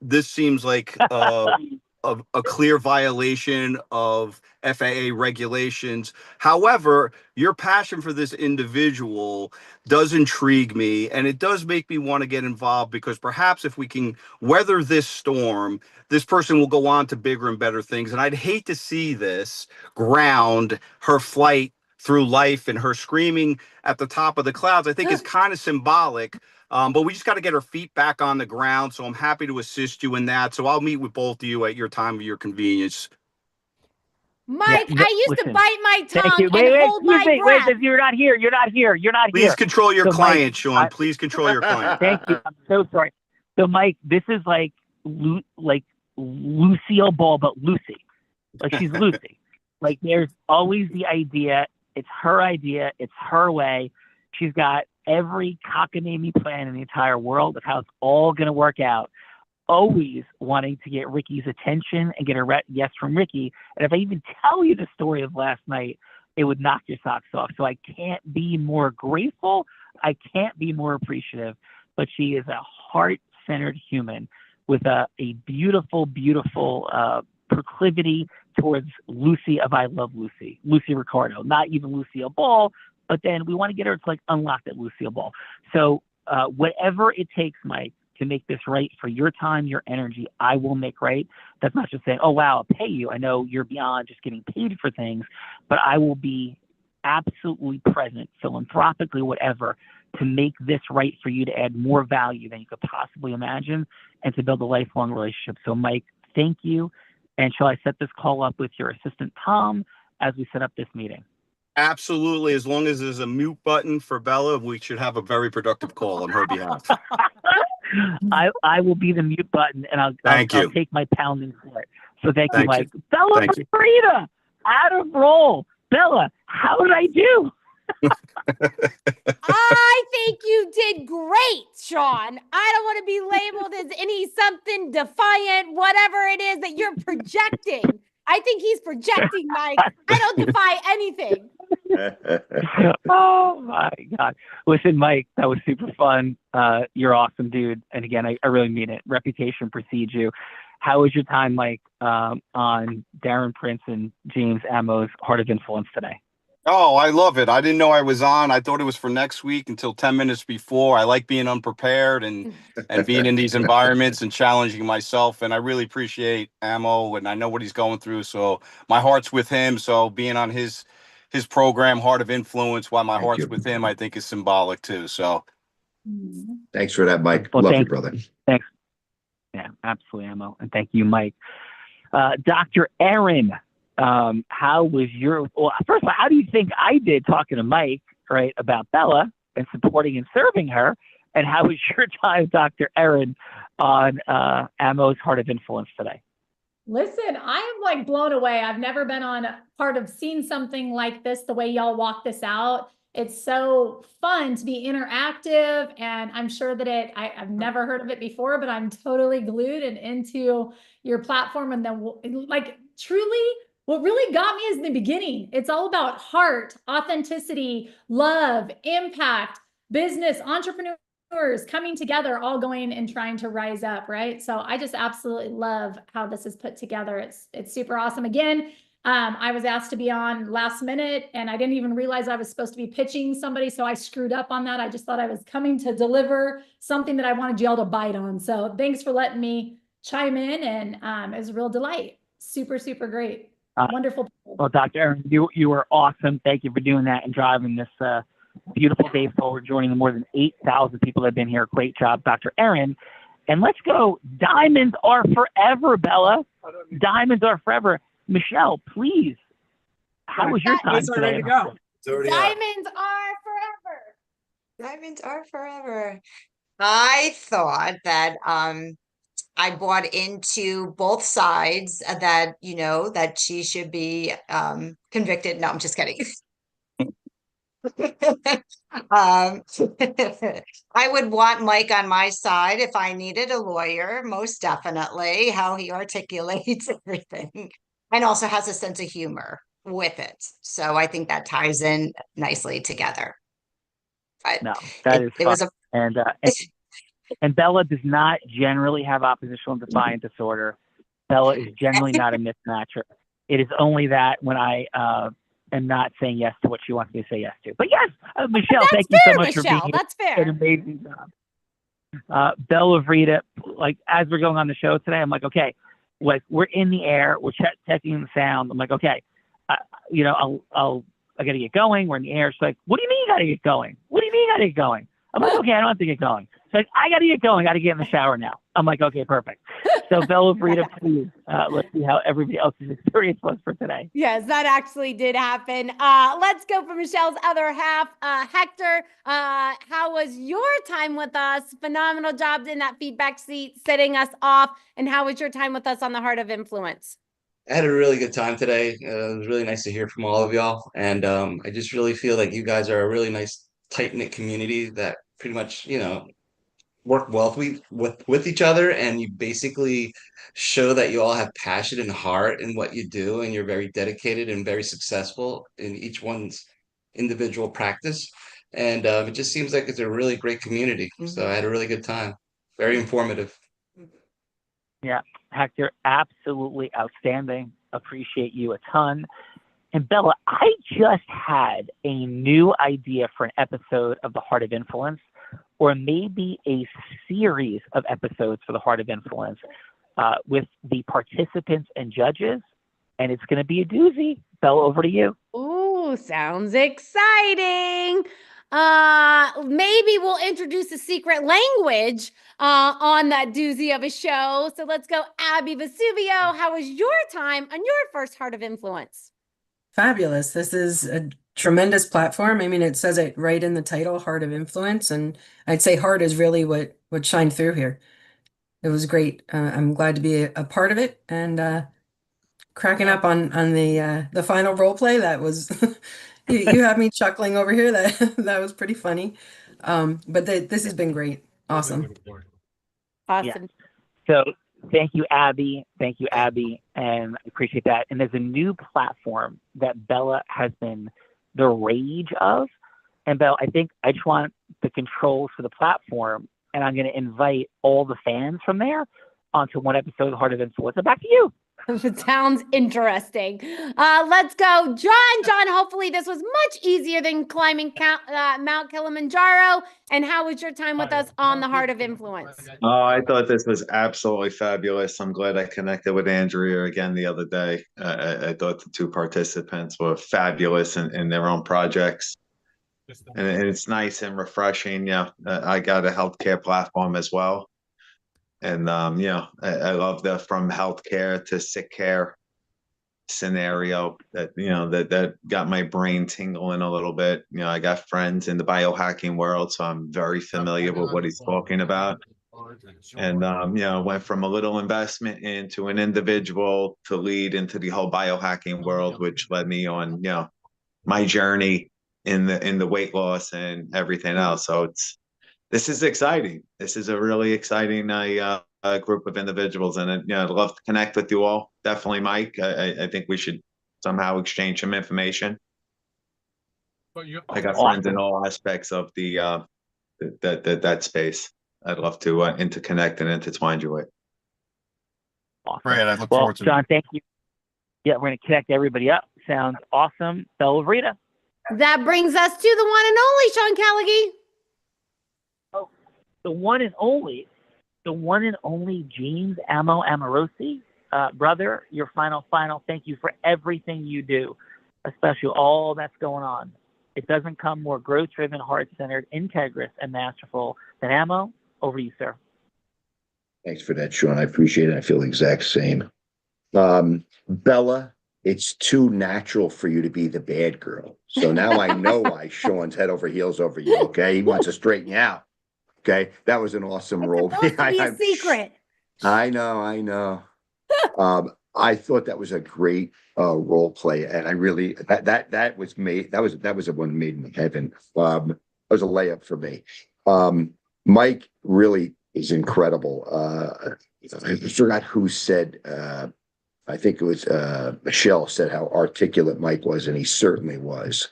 This seems like a clear violation of FAA regulations. However, your passion for this individual does intrigue me, and it does make me want to get involved, because perhaps if we can weather this storm, this person will go on to bigger and better things. And I'd hate to see this ground her flight through life, and her screaming at the top of the clouds, I think is kind of symbolic. But we just got to get her feet back on the ground. So I'm happy to assist you in that. So I'll meet with both of you at your time of your convenience. Mike, Yeah, I used to bite my tongue Thank you. and hold my breath. Wait, you're not here. You're not here. You're not here. Please control your So, client, Mike, Sean. Please control your client. Thank you. I'm so sorry. So, Mike, this is like Lucille Ball, but Lucy. Like, she's Lucy. Like, there's always the idea. It's her idea. It's her way. She's got every cockamamie plan in the entire world of how it's all going to work out. Always wanting to get Ricky's attention and get a yes from Ricky. And if I even tell you the story of last night, it would knock your socks off. So I can't be more grateful. I can't be more appreciative. But she is a heart-centered human with a beautiful, beautiful proclivity towards Lucy of I Love Lucy, Lucy Ricardo, not even Lucille Ball, but then we want to get her to like unlock that Lucille Ball. So whatever it takes, Mike, to make this right for your time, your energy, I will make right. That's not just saying, oh, wow, I'll pay you. I know you're beyond just getting paid for things, but I will be absolutely present, philanthropically, whatever, to make this right for you, to add more value than you could possibly imagine and to build a lifelong relationship. So, Mike, thank you. And shall I set this call up with your assistant, Tom, as we set up this meeting? Absolutely. As long as there's a mute button for Bella, we should have a very productive call on her behalf. I will be the mute button, and I'll take my pounding for it. So thank you, Mike. You. Bella Frida, out of roll. Bella, how did I do? I think you did great, Sean. I don't want to be labeled as any something defiant, whatever it is that you're projecting. I think he's projecting, Mike. I don't defy anything. Oh my God. Listen, Mike, that was super fun. You're awesome, dude. And again, I really mean it. Reputation precedes you. How was your time, Mike, on Darren Prince and James Ammo's Heart of Influence today? Oh, I love it. I didn't know I was on. I thought it was for next week until 10 minutes before. I like being unprepared and being in these environments and challenging myself. And I really appreciate Ammo, and I know what he's going through. So my heart's with him. So being on his program, Heart of Influence, while my heart's with him, I think is symbolic too. So thanks for that, Mike. Well, love you, brother. Thanks. Yeah, absolutely, Ammo. And thank you, Mike. Dr. Aaron, how was your, well, first of all, how do you think I did talking to Mike, right, about Bella and supporting and serving her? And how was your time, Dr. Erin, on Ammo's Heart of Influence today? Listen, I am like blown away. I've never been on part of seeing something like this, the way y'all walk this out. It's so fun to be interactive, and I'm sure that I've never heard of it before, but I'm totally glued and into your platform. And then like truly what really got me is in the beginning. It's all about heart, authenticity, love, impact, business, entrepreneurs coming together, all going and trying to rise up, right? So I just absolutely love how this is put together. It's super awesome. Again, I was asked to be on last minute, and I didn't even realize I was supposed to be pitching somebody, so I screwed up on that. I just thought I was coming to deliver something that I wanted y'all to bite on. So thanks for letting me chime in, and it was a real delight. Super, super great. Wonderful. Well, Dr. Erin, you were awesome. Thank you for doing that and driving this beautiful day forward, joining the more than 8,000 people that have been here. Great job, Dr. Erin. And let's go. Diamonds are forever, Bella. Diamonds are forever. Michelle, please. How was your time today? Ready to go. Diamonds are forever. Diamonds are forever. I thought that I bought into both sides that, you know, that she should be convicted. No, I'm just kidding. I would want Mike on my side if I needed a lawyer, most definitely, how he articulates everything, and also has a sense of humor with it. So I think that ties in nicely together. But no, that is it was a and Bella does not generally have oppositional defiant disorder. Bella is generally not a mismatcher. It is only that when I am not saying yes to what she wants me to say yes to. But yes, Michelle, thank you so much for being here. That's fair. An amazing job. Bella Vreda, like as we're going on the show today, I'm like, okay, like we're in the air, we're checking the sound. I'm like, okay, you know, I got to get going. We're in the air. She's like, what do you mean you got to get going? What do you mean you got to get going? I'm like, okay, I don't have to get going. So I got to get going. I got to get in the shower now. I'm like, okay, perfect. So Bella Vreda, please, let's see how everybody else's experience was for today. Yes, that actually did happen. Let's go for Michelle's other half. Hector, how was your time with us? Phenomenal job in that feedback seat, setting us off. And how was your time with us on the Heart of Influence? I had a really good time today. It was really nice to hear from all of y'all. And I just really feel like you guys are a really nice, tight-knit community that pretty much, you know, work well with each other, and you basically show that you all have passion and heart in what you do, and you're very dedicated and very successful in each one's individual practice. And it just seems like it's a really great community. So I had a really good time. Very informative. Yeah, Hector, absolutely outstanding. Appreciate you a ton. And Bella, I just had a new idea for an episode of the Heart of Influence, or maybe a series of episodes for the Heart of Influence with the participants and judges. And it's going to be a doozy. Bella, over to you. Ooh, sounds exciting. Maybe we'll introduce a secret language on that doozy of a show. So let's go, Abby Vesuvio. How was your time on your first Heart of Influence? Fabulous. This is a tremendous platform. I mean, it says it right in the title, Heart of Influence. And I'd say heart is really what shined through here. It was great. I'm glad to be a part of it, and cracking up on the final role play. That was, you have me chuckling over here. That was pretty funny. But this has been great. Awesome. Awesome. Yeah. So thank you, Abby. Thank you, Abby. And I appreciate that. And there's a new platform that Bella has been the rage of. And Bella, I think I just want the controls for the platform, and I'm going to invite all the fans from there onto one episode of the Heart of Influence. So back to you. It sounds interesting. Let's go. John, hopefully this was much easier than climbing Mount Kilimanjaro. And how was your time with us on the Heart of Influence? Oh, I thought this was absolutely fabulous. I'm glad I connected with Andrea again the other day. I thought the two participants were fabulous in their own projects. And it's nice and refreshing. Yeah, I got a healthcare platform as well. And, you know, I love the from healthcare to sick care. scenario that, that got my brain tingling a little bit. I got friends in the biohacking world, so I'm very familiar with what he's talking about. And, went from a little investment into an individual to lead into the whole biohacking world, which led me on, my journey in the weight loss and everything else. So this is exciting. This is a really exciting group of individuals, and I'd love to connect with you all. Definitely, Mike. I think we should somehow exchange some information. I got friends in all aspects of that space. I'd love to interconnect and intertwine you with. Awesome. Great. I look forward to John, thank you. Yeah, we're going to connect everybody up. Sounds awesome. Bella Vrita. That brings us to the one and only Sean Callagy. Oh, the one and only James Amorosi. Brother, your final. Thank you for everything you do, especially all that's going on. It doesn't come more growth-driven, heart-centered, integrous, and masterful than Amo. Over to you, sir. Thanks for that, Sean. I appreciate it. I feel the exact same. Bella, it's too natural for you to be the bad girl. So now I know why Sean's head over heels over you, okay? He wants to straighten you out, okay? That was an awesome role. It's supposed to be a secret. I know. I thought that was a great role play, and I really that was made. That was a one made in heaven. That was a layup for me. Mike really is incredible. I forgot who said. I think it was Michelle said how articulate Mike was, and he certainly was.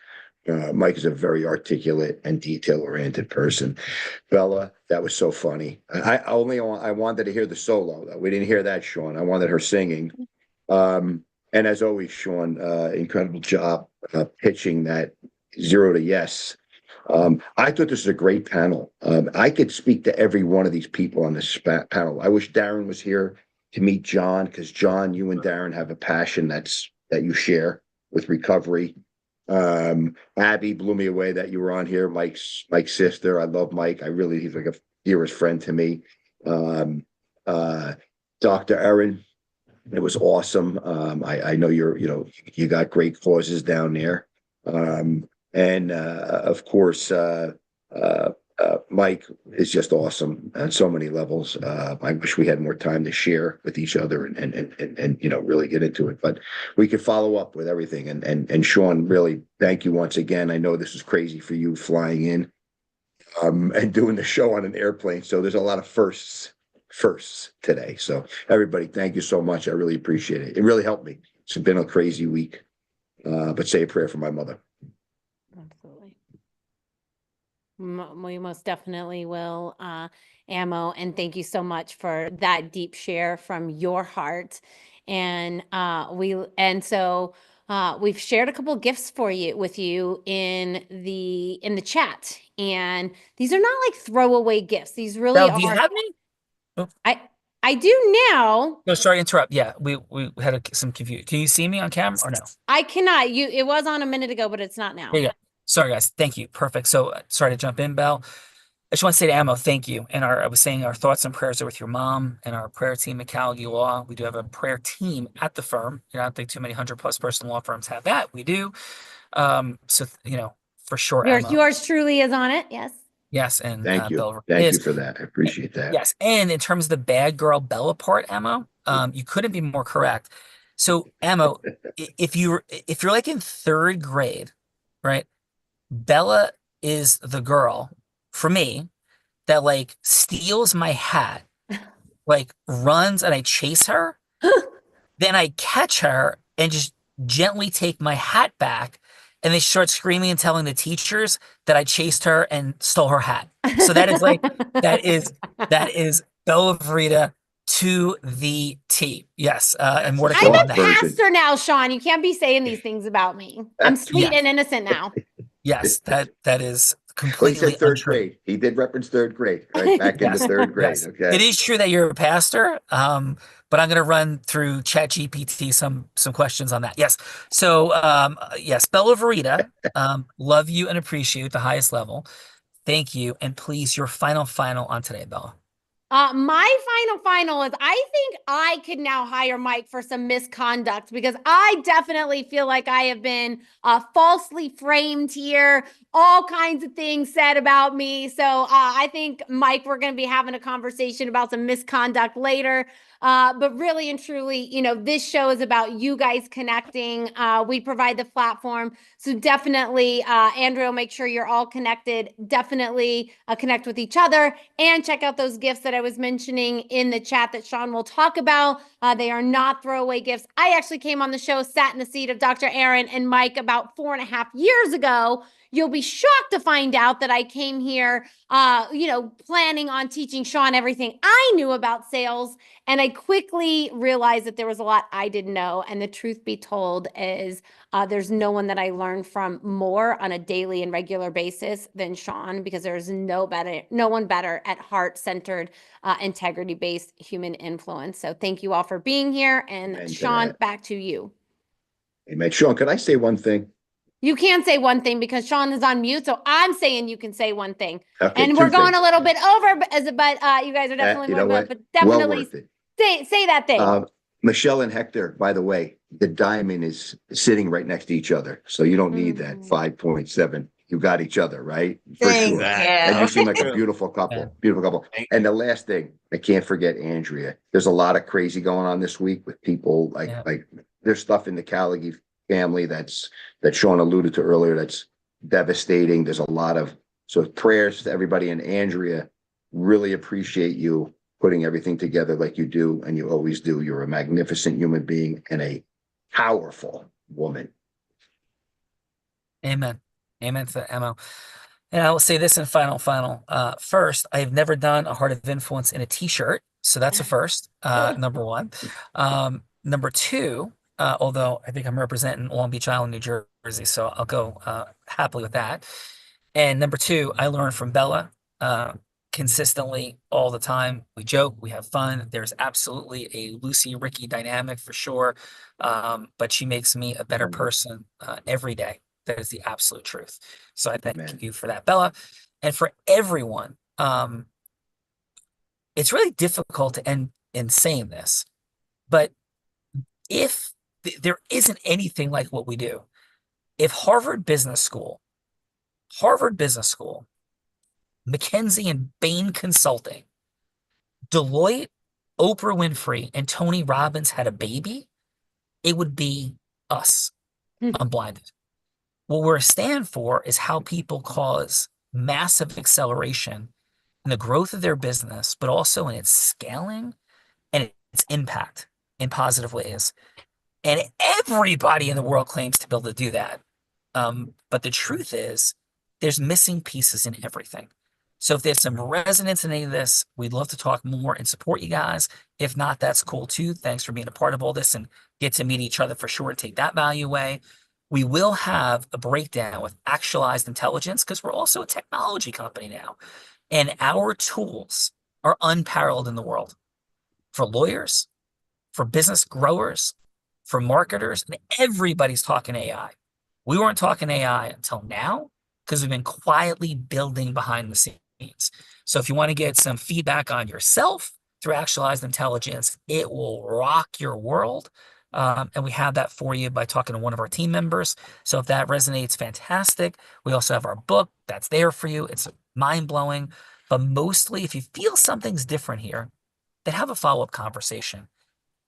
Mike is a very articulate and detail-oriented person. Bella, that was so funny. I wanted to hear the solo, though. We didn't hear that, Sean. I wanted her singing. And as always, Sean, incredible job pitching that 0 to yes. I thought this was a great panel. I could speak to every one of these people on this panel. I wish Darren was here to meet John, because John, you and Darren have a passion that you share with recovery. Abby blew me away that you were on here. Mike's sister. I love Mike. He's like a dearest friend to me. Dr. Erin, it was awesome. I know you got great causes down there. And of course, Mike is just awesome on so many levels. I wish we had more time to share with each other and really get into it, but we could follow up with everything. And Sean, really thank you once again. I know this is crazy for you flying in and doing the show on an airplane. So there's a lot of firsts today. So everybody, thank you so much. I really appreciate it. It really helped me. It's been a crazy week, but say a prayer for my mother. Absolutely. We most definitely will, Amo, and thank you so much for that deep share from your heart. And we've shared a couple gifts with you in the chat, and these are not like throwaway gifts. These really Belle, are. do you have me? Oh. I do now. No, sorry to interrupt. Yeah, we had some confusion. Can you see me on camera or no? I cannot. It was on a minute ago, but it's not now. There you go. Sorry, guys. Thank you. Perfect. So sorry to jump in, Belle. I just want to say to Amo, thank you. And I was saying our thoughts and prayers are with your mom and our prayer team at Callagy Law. We do have a prayer team at the firm. I don't think too many 100+ person law firms have that. We do. So for sure. Yours truly is on it. Yes. Yes. And thank you. Thank you for that. I appreciate that. Yes. And in terms of the bad girl Bella part, Amo, you couldn't be more correct. So Amo, if you're like in 3rd grade, right? Bella is the girl for me that like steals my hat, like runs and I chase her. Then I catch her and just gently take my hat back. And they start screaming and telling the teachers that I chased her and stole her hat. So that is that is Bella Vrita to the T. Yes. And more to come on that. I'm a pastor now, Sean. You can't be saying these things about me. I'm sweet and innocent now. Yes, that is completely he said 3rd grade. He did reference 3rd grade, right? Back into 3rd grade. Yes. Okay. It is true that you're a pastor, but I'm going to run through ChatGPT some questions on that. Yes. So yes, Bella Vrita, love you and appreciate you at the highest level. Thank you, and please, your final on today, Bella. My final is I think I could now hire Mike for some misconduct because I definitely feel like I have been falsely framed here, all kinds of things said about me. So I think, Mike, we're going to be having a conversation about some misconduct later. But really and truly, this show is about you guys connecting. We provide the platform. So definitely, Andrea, make sure you're all connected. Definitely connect with each other and check out those gifts that I was mentioning in the chat that Sean will talk about. They are not throwaway gifts. I actually came on the show, sat in the seat of Dr. Aaron and Mike about 4.5 years ago. You'll be shocked to find out that I came here, planning on teaching Sean everything I knew about sales. And I quickly realized that there was a lot I didn't know. And the truth be told is there's no one that I learn from more on a daily and regular basis than Sean, because there's no one better at heart-centered, integrity-based human influence. So thank you all for being here. And Sean, back to you. Amen. Sean, could I say one thing? You can't say one thing because Sean is on mute, so I'm saying you can say one thing. Okay, and we're going a little bit over, but you guys are definitely but definitely say that thing. Michelle and Hector, by the way, the diamond is sitting right next to each other, so you don't need that 5.7. You got each other, right? For sure. And you seem like a beautiful couple. Yeah. Beautiful couple. And the last thing, I can't forget Andrea. There's a lot of crazy going on this week with people like there's stuff in the Callagy family that Sean alluded to earlier that's devastating. There's a lot of prayers to everybody, and Andrea, really appreciate you putting everything together like you do, and you always do. You're a magnificent human being and a powerful woman. Amen. Amen to that, Emo. And I will say this in final. First, I have never done a Heart of Influence in a t-shirt, so that's a first, number one. Number two, although I think I'm representing Long Beach Island, New Jersey, so I'll go happily with that. And number two, I learned from Bella consistently all the time. We joke, we have fun. There's absolutely a Lucy-Ricky dynamic for sure, but she makes me a better person every day. That is the absolute truth. So I thank you for that, Bella. And for everyone, it's really difficult to end in saying this, but if there isn't anything like what we do, if Harvard Business School, McKinsey and Bain Consulting, Deloitte, Oprah Winfrey, and Tony Robbins had a baby, it would be us, Unblinded. What we're a stand for is how people cause massive acceleration in the growth of their business, but also in its scaling and its impact in positive ways. And everybody in the world claims to be able to do that. But the truth is, there's missing pieces in everything. So if there's some resonance in any of this, we'd love to talk more and support you guys. If not, that's cool too. Thanks for being a part of all this and get to meet each other for sure and take that value away. We will have a breakdown with Actualized Intelligence because we're also a technology company now. And our tools are unparalleled in the world for lawyers, for business growers, for marketers, and everybody's talking AI. We weren't talking AI until now because we've been quietly building behind the scenes. So if you want to get some feedback on yourself through Actualized Intelligence, it will rock your world. And we have that for you by talking to one of our team members. So if that resonates, fantastic. We also have our book that's there for you. It's mind-blowing. But mostly, if you feel something's different here, then have a follow-up conversation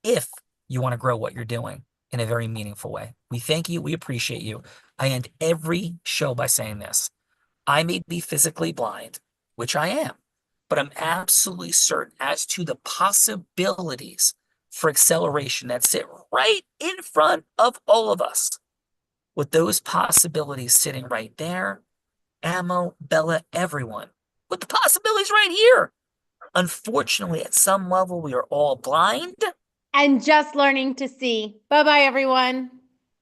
if you want to grow what you're doing in a very meaningful way. We thank you. We appreciate you. I end every show by saying this. I may be physically blind, which I am, but I'm absolutely certain as to the possibilities for acceleration that sit right in front of all of us. With those possibilities sitting right there, Amo, Bella, everyone, with the possibilities right here. Unfortunately, at some level, we are all blind. And just learning to see. Bye-bye, everyone.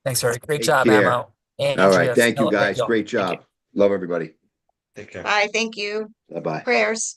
Thanks, Eric. Great job, Amo. All right. Thank you, guys. Great job. Love everybody. Take care. Bye. Thank you. Bye-bye. Prayers.